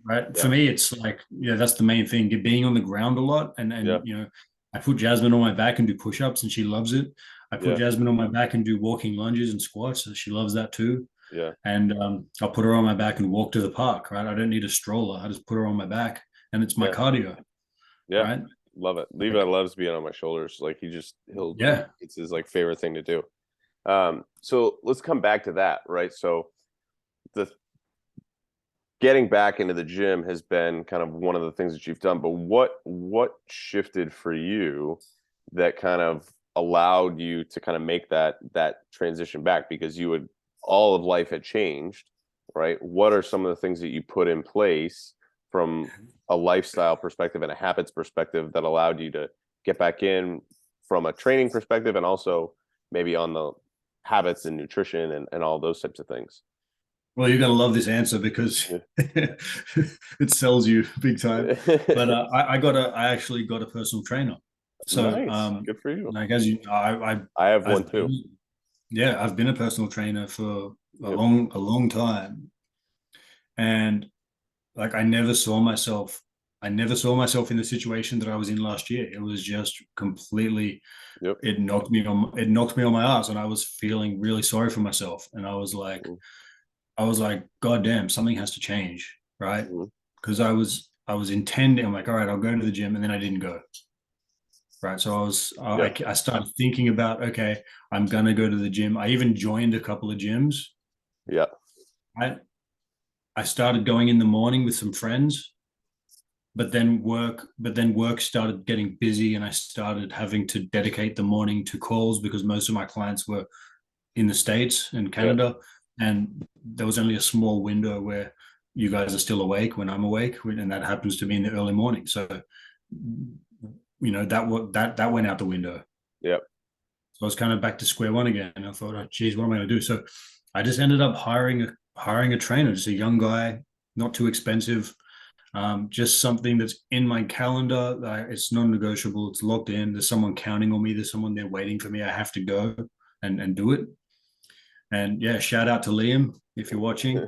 Right. For Yeah. me, it's like, that's the main thing, being on the ground a lot. And, Yeah. I put Jasmine on my back and do push-ups, and she loves it. I put Yeah. Jasmine on my back and do walking lunges and squats, and she loves that too. Yeah. And I'll put her on my back and walk to the park, right? I don't need a stroller. I just put her on my back, and it's my Yeah. cardio, Yeah. right? Love it. Levi Like, loves being on my shoulders. Like yeah. it's his like favorite thing to do. So let's come back to that, right? So the getting back into the gym has been kind of one of the things that you've done, but what shifted for you that kind of allowed you to kind of make that transition back? Because all of life had changed, right? What are some of the things that you put in place from a lifestyle perspective and a habits perspective that allowed you to get back in from a training perspective, and also maybe on the habits and nutrition and all those types of things? Well, you're gonna love this answer because Yeah. it sells you big time. But I actually got a personal trainer. So Nice. Good for you. like, as you know, I have one I've too. been, yeah, I've been a personal trainer for a Yep. long time. And like, I never saw myself in the situation that I was in last year. It was just completely, Yep. it knocked me on my ass, and I was feeling really sorry for myself. And I was like, God damn, something has to change, right? Mm-hmm. Because I was intending, I'm like, all right, I'll go to the gym, and then I didn't go. Right. So Yeah. I started thinking about, okay, I'm gonna go to the gym. I even joined a couple of gyms. Yeah. Right. I started going in the morning with some friends, but then work started getting busy, and I started having to dedicate the morning to calls because most of my clients were in the States and Yep. Canada, and there was only a small window where you guys are still awake when I'm awake, and that happens to be in the early morning. So, that went out the window. Yep. So I was kind of back to square one again. And I thought, oh, geez, what am I going to do? So I just ended up hiring a trainer, just a young guy, not too expensive, just something that's in my calendar. It's non-negotiable. It's locked in. There's someone counting on me. There's someone there waiting for me. I have to go and do it. And yeah, shout out to Liam if you're watching.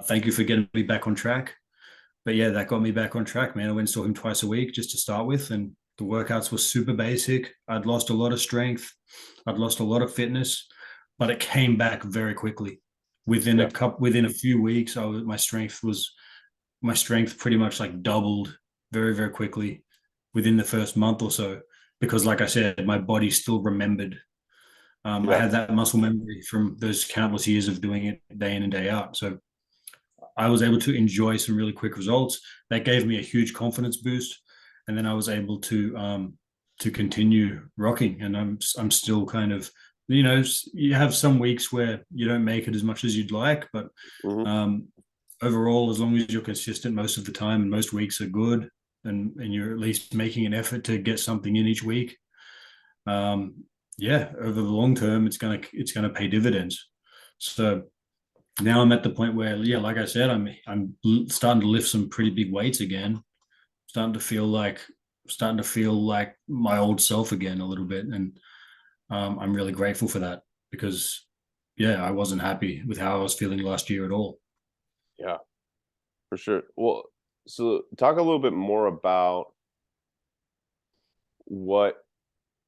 Thank you for getting me back on track. But yeah, that got me back on track, man. I went and saw him twice a week just to start with, and the workouts were super basic. I'd lost a lot of strength. I'd lost a lot of fitness, but it came back very quickly. Yeah. Within a few weeks, my strength pretty much like doubled very, very quickly within the first month or so. Because, like I said, my body still remembered. I Yeah. had that muscle memory from those countless years of doing it day in and day out. So I was able to enjoy some really quick results. That gave me a huge confidence boost, and then I was able to continue rocking. And I'm still kind of, you have some weeks where you don't make it as much as you'd like, but Hmm. um, overall, as long as you're consistent most of the time, and most weeks are good, and you're at least making an effort to get something in each week, um, yeah, over the long term, it's gonna pay dividends. So now I'm at the point where, yeah, like I said, I'm starting to lift some pretty big weights again. Starting to feel like starting to feel like my old self again a little bit, and I'm really grateful for that because, yeah, I wasn't happy with how I was feeling last year at all. Yeah, for sure. Well, so talk a little bit more about what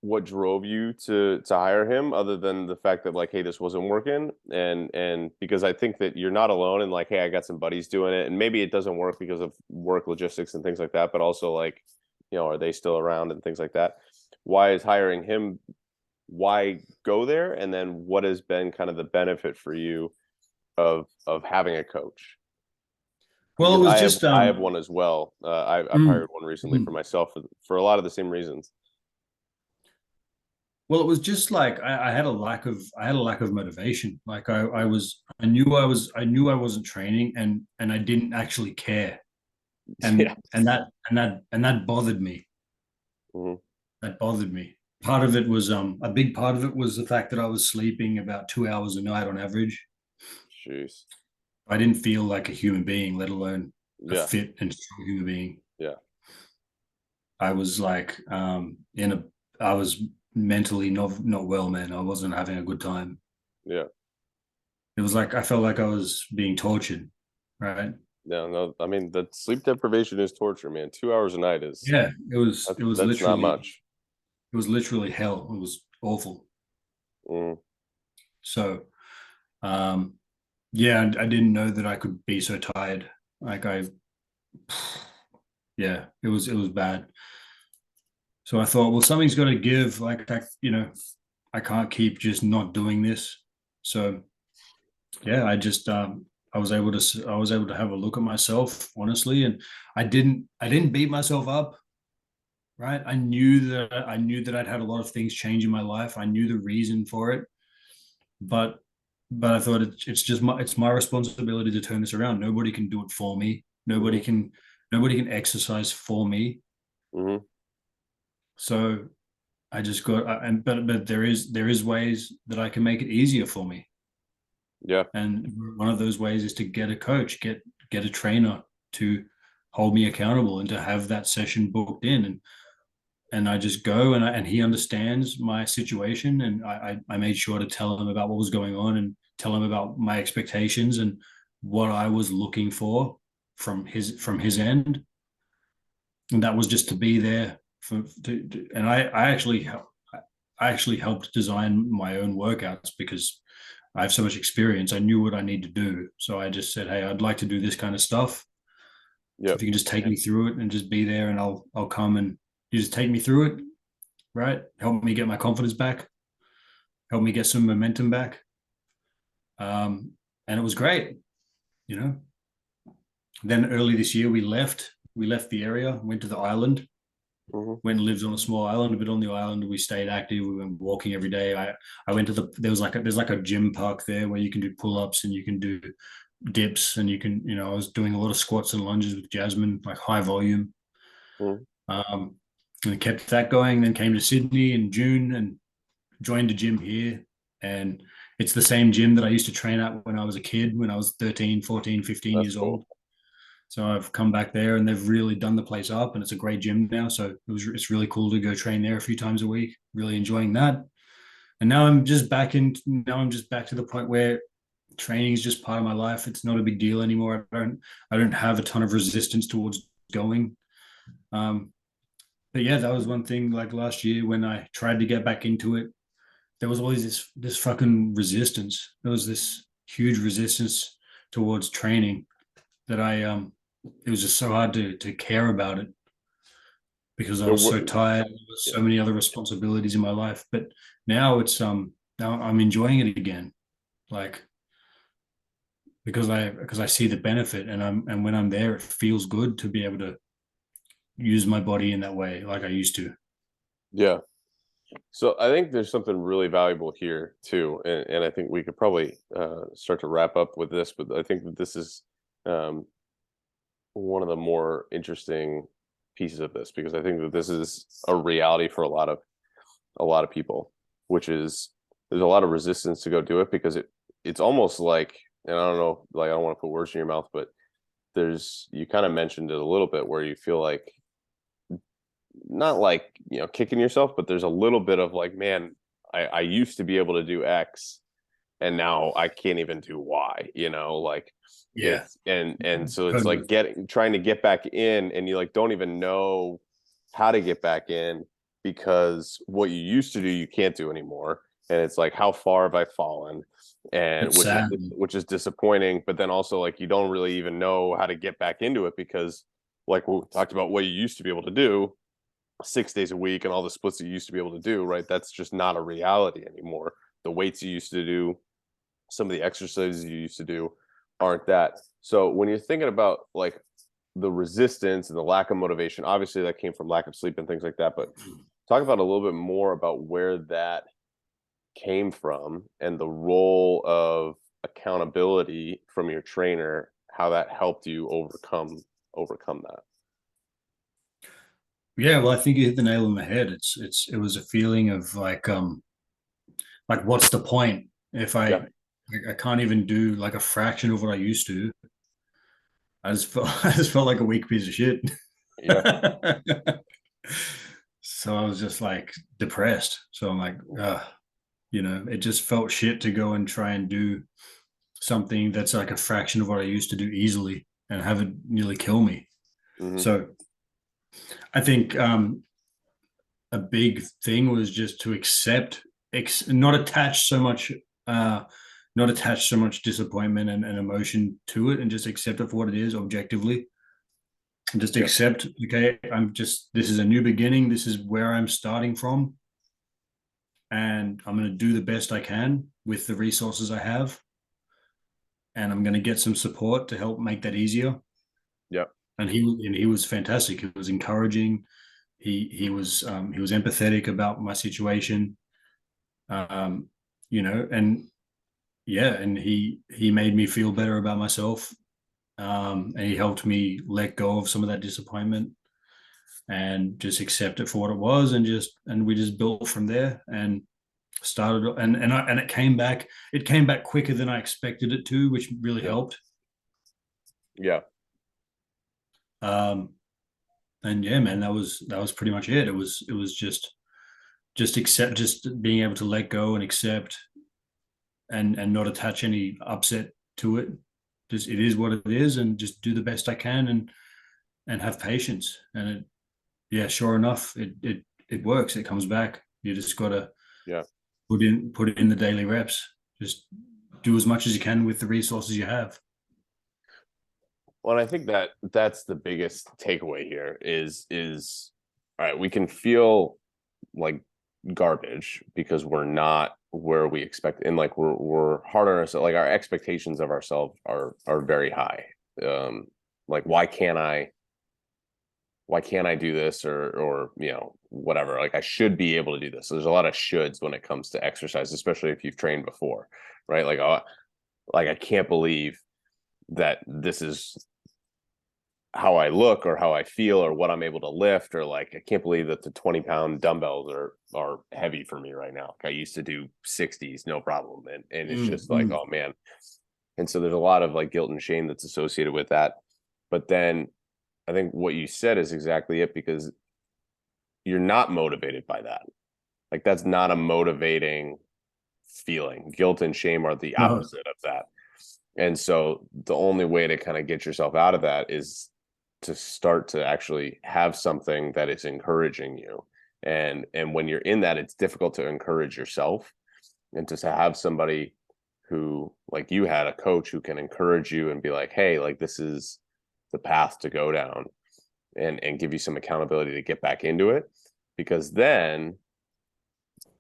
what drove you to hire him, other than the fact that, like, hey, this wasn't working. And because I think that you're not alone, and like, hey, I got some buddies doing it, and maybe it doesn't work because of work logistics and things like that, but also, like, are they still around and things like that. Why is hiring him, why go there? And then what has been kind of the benefit for you of having a coach? Well, it Because was I have just I have one as well. I've mm, hired one recently for mm. myself for a lot of the same reasons. Well, it was just like I had a lack of motivation. Like I knew I wasn't training, and I didn't actually care, Yeah. and that bothered me. Hmm. That bothered me. Part of it was a big part of it was the fact that I was sleeping about 2 hours a night on average. Jeez. I didn't feel like a human being, let alone a Yeah. fit and strong human being. Yeah. I was like I was mentally not well, man. I wasn't having a good time. Yeah. It was like I felt like I was being tortured, right? No, no. I mean, the sleep deprivation is torture, man. 2 hours a night is Yeah, it was that, it was that's not literally much. it was literally hell. It was awful. Mm, So um yeah, I didn't know that I could be so tired. Like yeah, it was bad. So I thought, well, something's got to give. Like I can't keep just not doing this. So yeah, I was able to have a look at myself honestly, and I didn't beat myself up. Right, I knew that I'd had a lot of things change in my life. I knew the reason for it, but I thought it's my responsibility to turn this around. Nobody can do it for me. mm-hmm, Nobody can exercise for me. mm-hmm. So I just got and but there is ways that I can make it easier for me. Yeah. And one of those ways is to get a coach, get a trainer to hold me accountable and to have that session booked in. And I just go and he understands my situation, and I made sure to tell him about what was going on and tell him about my expectations and what I was looking for from his end, and that was just to be there and I actually helped design my own workouts because I have so much experience. I knew what I need to do, so I just said, hey, I'd like to do this kind of stuff. So Yep. if you can just take me through it and just be there, and I'll come, and you just take me through it, right? Help me get my confidence back, help me get some momentum back. And it was great, you know. Then early this year we left. we left the area, went to the island, Mhm. went and lived on a small island. But on the island, we stayed active. We went walking every day. I went to there's like a gym park there where you can do pull ups and you can do dips and you can, I was doing a lot of squats and lunges with Jasmine, like high volume. Mhm. Um, and kept that going. Then came to Sydney in June and joined a gym here. And it's the same gym that I used to train at when I was a kid, when I was 13, 14, 15 That's years cool. old. So I've come back there and they've really done the place up and it's a great gym now. So it's really cool to go train there a few times a week. Really enjoying that. And now I'm just back to the point where training is just part of my life. It's not a big deal anymore. I don't have a ton of resistance towards going. Um, but yeah, that was one thing like last year when I tried to get back into it. There was always this fucking resistance. There was this huge resistance towards training that it was just so hard to care about it because I So was so what, tired. There was yeah. so many other responsibilities in my life. But now now I'm enjoying it again. Like because I see the benefit and when I'm there, it feels good to be able to use my body in that way like I used to. Yeah. So I think there's something really valuable here too, and I think we could probably start to wrap up with this, but I think that this is um, one of the more interesting pieces of this because I think that this is a reality for a lot of people, which is there's a lot of resistance to go do it because it's almost like, and I don't know, like I don't want to put words in your mouth, but there's you kind of mentioned it a little bit where you feel like not like kicking yourself, but there's a little bit of like, man, I used to be able to do X and now I can't even do Y, like Yeah, it's and so it's totally. like trying to get back in and you like don't even know how to get back in because what you used to do you can't do anymore. And it's like how far have I fallen? And It's sad. which is disappointing, but then also like you don't really even know how to get back into it because like we talked about what you used to be able to do 6 days a week and all the splits you used to be able to do, right? That's just not a reality anymore. The weights you used to do, some of the exercises you used to do aren't that. So when you're thinking about like the resistance and the lack of motivation, obviously that came from lack of sleep and things like that. But talk about a little bit more about where that came from and the role of accountability from your trainer, how that helped you overcome that. Yeah, well, I think you hit the nail on the head. It was a feeling of like what's the point if Yeah. I can't even do like a fraction of what I used to. I just felt like a weak piece of shit. Yeah. So I was just like depressed. So I'm like, it just felt shit to go and try and do something that's like a fraction of what I used to do easily and have it nearly kill me. Hmm. So I think a big thing was just to accept, not attach so much, uh, not attach so much disappointment and emotion to it, and just accept it for what it is objectively. And just Yeah. accept, okay, this is a new beginning. This is where I'm starting from, and I'm going to do the best I can with the resources I have, and I'm going to get some support to help make that easier. Yeah. And he was fantastic. He was encouraging. He was empathetic about my situation. Um, and yeah, and he made me feel better about myself. And he helped me let go of some of that disappointment and just accept it for what it was, and we just built from there and started and it came back. It came back quicker than I expected it to, which really Yeah. helped. Yeah. Um, and yeah, man, that was pretty much it. It was just being able to let go and accept and not attach any upset to it. Just it is what it is, and just do the best I can and have patience. And yeah, sure enough, it works. It comes back. You just gotta Yeah. put in the daily reps. Just do as much as you can with the resources you have. Well, and I think that that's the biggest takeaway here is all right, we can feel like garbage because we're not where we expect and like we're hard on ourselves, like our expectations of ourselves are very high. Um like why can't I why can't I do this, or whatever, like I should be able to do this. So there's a lot of shoulds when it comes to exercise, especially if you've trained before, right? Like, oh, like I can't believe that this is how I look or how I feel or what I'm able to lift, or like I can't believe that the 20-pound dumbbells are heavy for me right now. Like I used to do 60s no problem, and it's just like, oh man. And so there's a lot of like guilt and shame that's associated with that. But then I think what you said is exactly it, because you're not motivated by that. Like that's not a motivating feeling. Guilt and shame are the No. opposite of that. And so the only way to kind of get yourself out of that is to start to actually have something that is encouraging you. And when you're in that, it's difficult to encourage yourself, and to have somebody who, like you had, a coach who can encourage you and be like, hey, like this is the path to go down, and give you some accountability to get back into it. Because then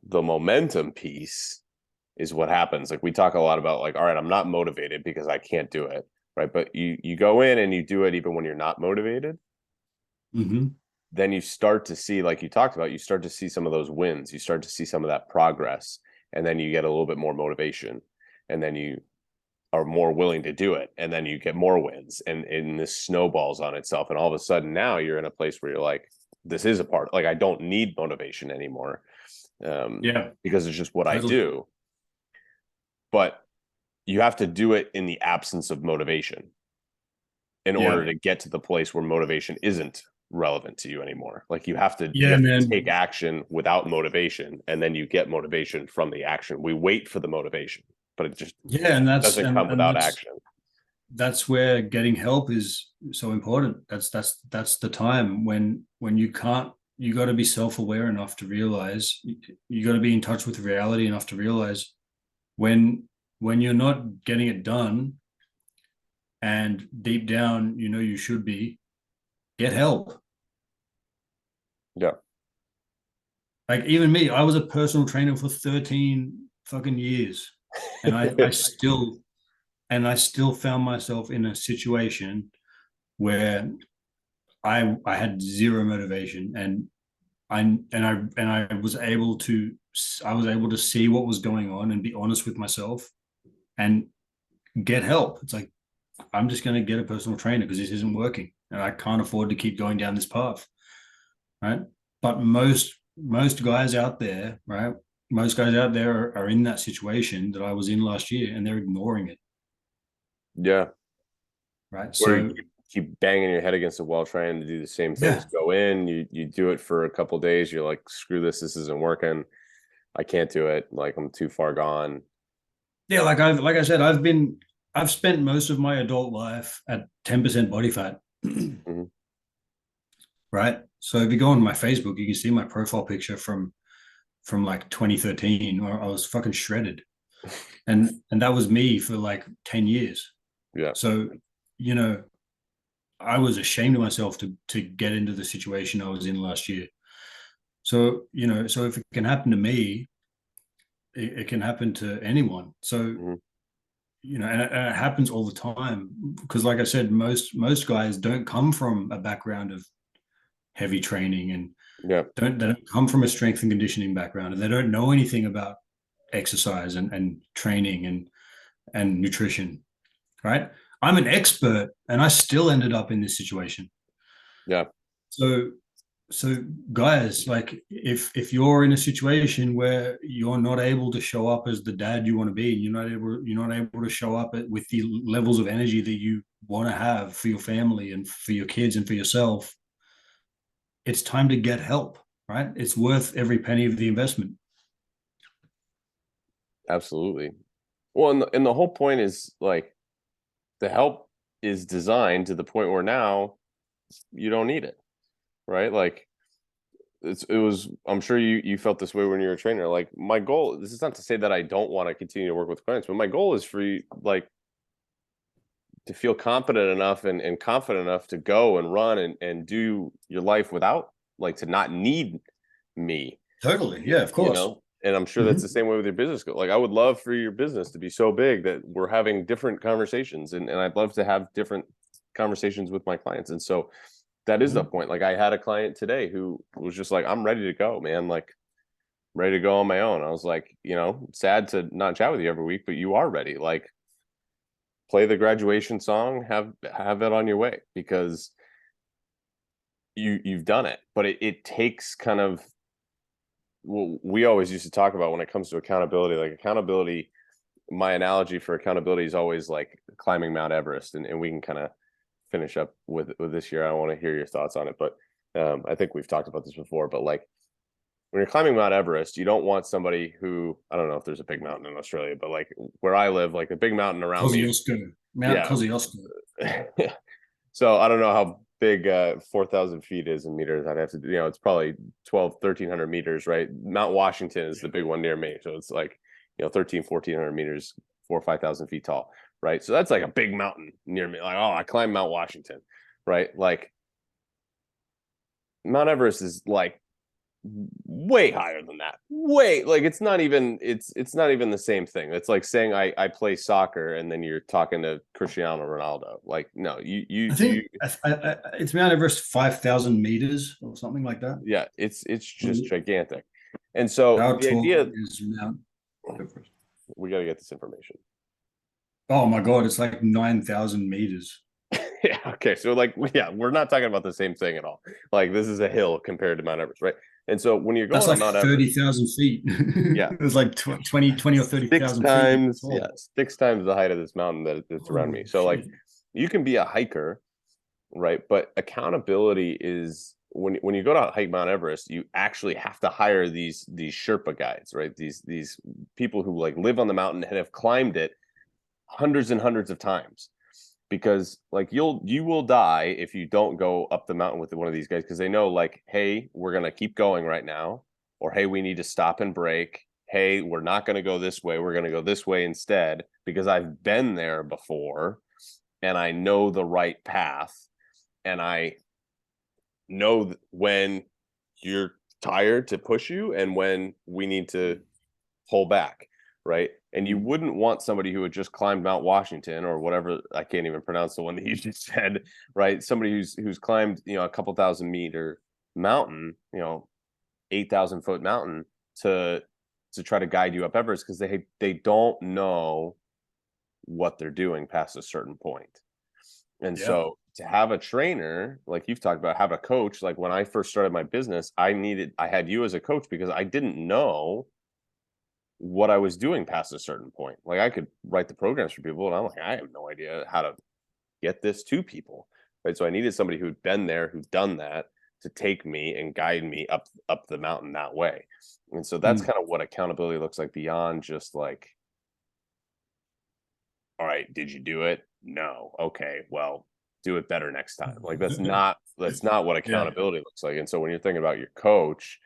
the momentum piece is what happens. Like we talk a lot about, like, all right, I'm not motivated because I can't do it, right? But you go in and you do it even when you're not motivated. Then you start to see, like you talked about, you start to see some of those wins, you start to see some of that progress, and then you get a little bit more motivation, and then you are more willing to do it, and then you get more wins, and this snowballs on itself, and all of a sudden now you're in a place where you're like, this is a part, like I don't need motivation anymore, Yeah, because it's just what I totally. do. But you have to do it in the absence of motivation in order Yeah. to get to the place where motivation isn't relevant to you anymore. Like you have to Yeah, take man. action without motivation, and then you get motivation from the action. We wait for the motivation, but it just Yeah, and doesn't come and without action. that's where getting help is so important. That's the time when you can't, you got to be self-aware enough to realize, you got to be in touch with reality enough to realize when you're not getting it done, and deep down you know you should be, get help. Yeah. Like even me, I was a personal trainer for 13 fucking years, and I still found myself in a situation where I had zero motivation, and I was able to, see what was going on and be honest with myself and get help. It's like, I'm just going to get a personal trainer because this isn't working and I can't afford to keep going down this path, right? But most guys out there, right? Most guys out there are in that situation that I was in last year, and they're ignoring it, Yeah. right? Where you So keep banging your head against the wall trying to do the same things. yeah, Go in, you do it for a couple of days, you're like, screw this isn't working. I can't do it. Like I'm too far gone. yeah. Like I said, I've spent most of my adult life at 10% body fat, Mhm. right? So if you go on my Facebook, you can see my profile picture from like 2013, where I was fucking shredded, and that was me for like 10 years. Yeah. So, you know, I was ashamed of myself to get into the situation I was in last year. So, so if it can happen to me, it can happen to anyone. So, Mhm. and it happens all the time, because like I said, most guys don't come from a background of heavy training, and Yeah. they don't come from a strength and conditioning background, and they don't know anything about exercise and training and nutrition, right? I'm an expert and I still ended up in this situation. Yeah. So guys, like if you're in a situation where you're not able to show up as the dad you want to be, and you're not able to show up with the levels of energy that you want to have for your family and for your kids and for yourself, it's time to get help, right? It's worth every penny of the investment. Absolutely. Well, and the whole point is like the help is designed to the point where now you don't need it, right? Like I'm sure you felt this way when you were a trainer. Like my goal, this is not to say that I don't want to continue to work with clients, but my goal is for you, like, to feel competent enough and confident enough to go and run and do your life without, like, to not need me, Totally. Yeah, of you course. know? And I'm sure that's Mm-hmm. the same way with your business. Like I would love for your business to be so big that we're having different conversations, and I'd love to have different conversations with my clients. And so that is the Mhm. point. Like I had a client today who was just like, I'm ready to go, man. Like ready to go on my own. I was like, sad to not chat with you every week, but you are ready. Like play the graduation song, have it on your way because you've done it. But it takes kind of what we always used to talk about when it comes to accountability. Like accountability, my analogy for accountability is always like climbing Mount Everest, and we can kind of finish up with this year. I want to hear your thoughts on it, but I think we've talked about this before. But like when you're climbing Mount Everest, you don't want somebody who, I don't know if there's a big mountain in Australia, but like where I live, like the big mountain around me, Kosciuszko, Mount yeah. Kosciuszko. So I don't know how big 4,000 feet is in meters. I'd have to, it's probably 1,300 meters, right? Mount Washington is the big one near me. So it's like, 1,400 meters, 4 or 5,000 feet tall, right? So that's like a big mountain near me. Like, oh, I climbed Mount Washington, right? Like Mount Everest is like way higher than that. Way like it's not even the same thing. It's like saying I play soccer and then you're talking to Cristiano Ronaldo. Like no, I you think it's Mount Everest 5,000 meters or something like that. yeah, it's just gigantic. And so How the tall idea, is Mount Everest? we got to get this information. Oh my God, it's like 9,000 meters. Yeah, okay. So like yeah, we're not talking about the same thing at all. Like this is a hill compared to Mount Everest, right? And so when you're That's going on like Mount Everest, 30,000 feet. yeah, It's like 20 or six 30,000 feet times, yeah, tall. 6 times the height of this mountain that's around me. Holy So like shit. you can be a hiker, right? But accountability is when you go to hike Mount Everest, you actually have to hire these Sherpa guides, right? These people who like live on the mountain and have climbed it hundreds and hundreds of times. Because like you will die if you don't go up the mountain with one of these guys because they know like, hey, we're gonna keep going right now, or hey, we need to stop and break. Hey, we're not gonna go this way, we're gonna go this way instead because I've been there before and I know the right path and I know when you're tired to push you and when we need to pull back, right? And you Mm. wouldn't want somebody who had just climbed Mount Washington or whatever, I can't even pronounce the one that you just said, right? Somebody who's climbed, a couple thousand-meter mountain, 8,000-foot mountain to try to guide you up Everest because they don't know what they're doing past a certain point. And Yeah. so to have a trainer, like you've talked about, have a coach, like when I first started my business, I had you as a coach because I didn't know what I was doing past a certain point. Like I could write the programs for people, and I'm like, I have no idea how to get this to people. Right. So I needed somebody who'd been there, who'd done that to take me and guide me up the mountain that way. And so that's Mm. kind of what accountability looks like beyond just like, all right, did you do it? No. Okay, well, do it better next time. Like that's not what Yeah. accountability looks like. And so when you're thinking about your coach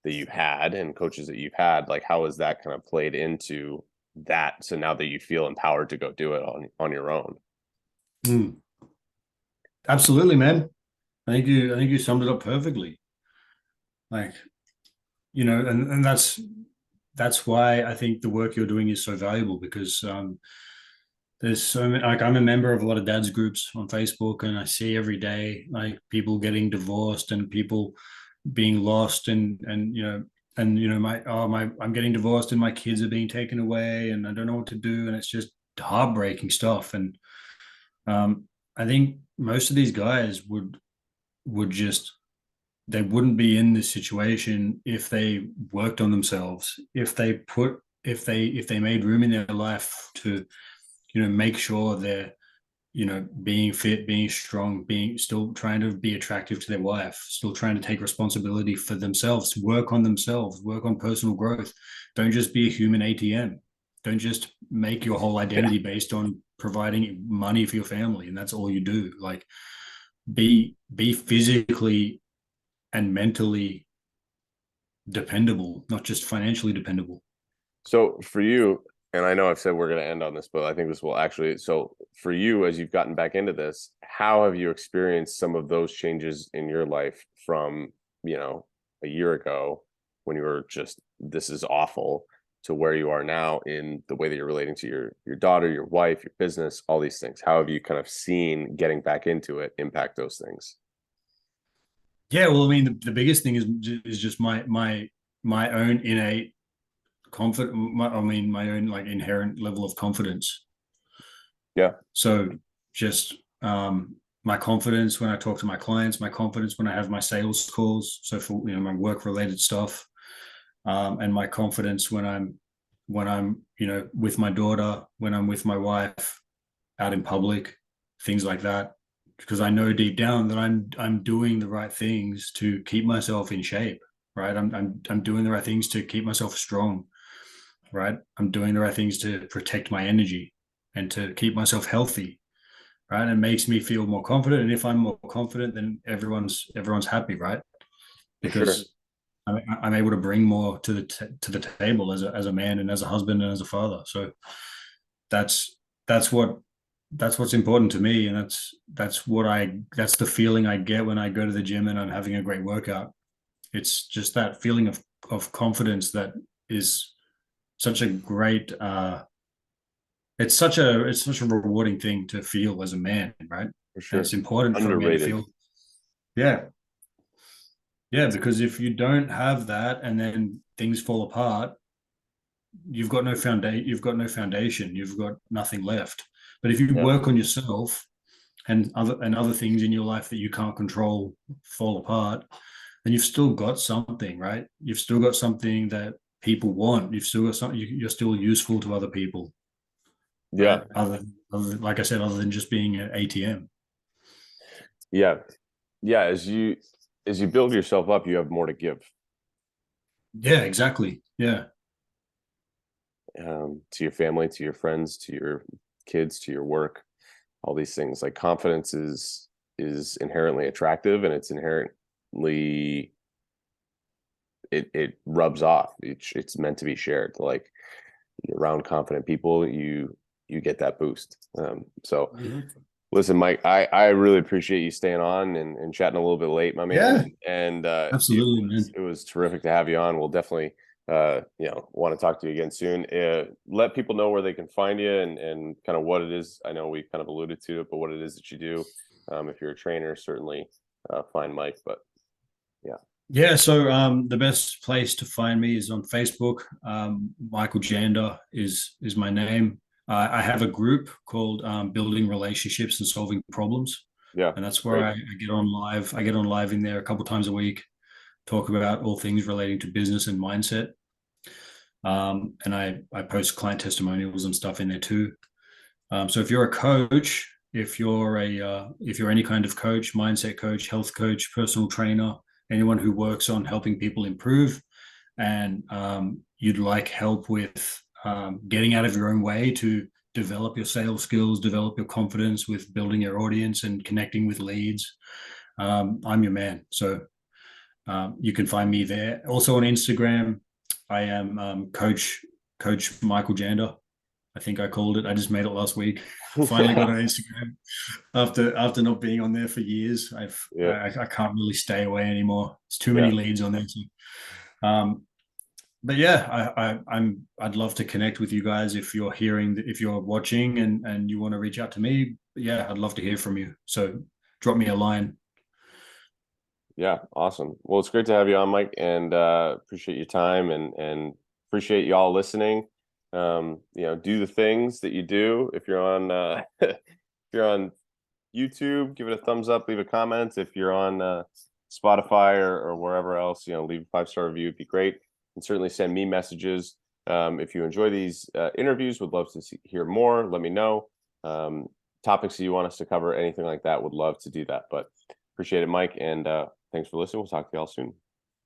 that you had and coaches that you've had, like how has that kind of played into that? So now that you feel empowered to go do it on your own. Mm. Absolutely, man. I think you summed it up perfectly. Like, and that's why I think the work you're doing is so valuable because there's so many, like I'm a member of a lot of dads groups on Facebook and I see every day like people getting divorced and people being lost and my I'm getting divorced and my kids are being taken away and I don't know what to do and it's just heartbreaking stuff and I think most of these guys would just they wouldn't be in this situation if they worked on themselves if they made room in their life to make sure they're being fit, being strong, being still trying to be attractive to their wife, still trying to take responsibility for themselves, work on themselves, work on personal growth. Don't just be a human ATM. Don't just make your whole Yeah. identity based on providing money for your family and that's all you do. Like be physically and mentally dependable, not just financially dependable. So for you, and I know I've said we're going to end on this, but I think this will actually. So for you, as you've gotten back into this, how have you experienced some of those changes in your life from, a year ago when you were just, this is awful to where you are now in the way that you're relating to your daughter, your wife, your business, all these things? How have you kind of seen getting back into it impact those things? Yeah, well, I mean, the biggest thing is just my own innate confidence. I mean, my own like inherent level of confidence. Yeah, So just my confidence when I talk to my clients, my confidence when I have my sales calls. So for my work related stuff, and my confidence when I'm with my daughter, when I'm with my wife, out in public, things like that. Because I know deep down that I'm doing the right things to keep myself in shape, right? I'm doing the right things to keep myself strong, right? I'm doing the right things to protect my energy and to keep myself healthy, right? It makes me feel more confident, and if I'm more confident, then everyone's happy, right? for sure. Because I'm able to bring more to the table as a man and as a husband and as a father. So that's that's what that's what's important to me, and that's the feeling I get when I go to the gym and I'm having a great workout. It's just that feeling of confidence that is such a great it's such a rewarding thing to feel as a man, right? For And sure. it's important for a man to Underrated. feel. Yeah, yeah, because if you don't have that and then things fall apart, you've got no foundation, you've got nothing left. But if you Yeah. work on yourself and other things in your life that you can't control fall apart, then you've still got something, right? You've still got something that people want. You've still got something. You're still useful to other people, Yeah. right? Like I said, other than just being an ATM. Yeah. Yeah. As you build yourself up, you have more to give, Yeah, exactly. Yeah, to your family, to your friends, to your kids, to your work, all these things. Like confidence is inherently attractive, and it's inherently it rubs off. It's meant to be shared. Like around confident people, you get that boost. So Mhm. listen, Mike, I really appreciate you staying on and chatting a little bit late, my man. Yeah, And it absolutely, was man. it was terrific to have you on. We'll definitely want to talk to you again soon. Let people know where they can find you and kind of what it is. I know we kind of alluded to it, but what it is that you do. If you're a trainer, certainly find Mike. But yeah, Yeah, so the best place to find me is on Facebook. Michael Janda is my name. I have a group called Building Relationships and Solving Problems, yeah, and that's where great. I get on live. I get on live in there a couple times a week, talk about all things relating to business and mindset. And I post client testimonials and stuff in there too. So if you're a coach, if you're any kind of coach, mindset coach, health coach, personal trainer, anyone who works on helping people improve, and you'd like help with getting out of your own way to develop your sales skills, develop your confidence with building your audience and connecting with leads, I'm your man. So you can find me there. Also on Instagram, I am Coach Michael Janda. I think I called it. I just made it last week. Finally got on Instagram after not being on there for years. Yeah, I can't really stay away anymore. It's too many yeah, leads on there. Um, but yeah, I'd love to connect with you guys if you're watching and you want to reach out to me. Yeah, I'd love to hear from you. So drop me a line. yeah. Awesome. Well, it's great to have you on, Mike, and appreciate your time and appreciate y'all listening. Do the things that you do. If you're on if you're on YouTube, give it a thumbs up, leave a comment. If you're on Spotify or wherever else, leave a 5-star review. It'd be great. And certainly send me messages. If you enjoy these interviews, would love to hear more. Let me know. Topics that you want us to cover, anything like that, would love to do that. But appreciate it, Mike. And thanks for listening. We'll talk to y'all soon.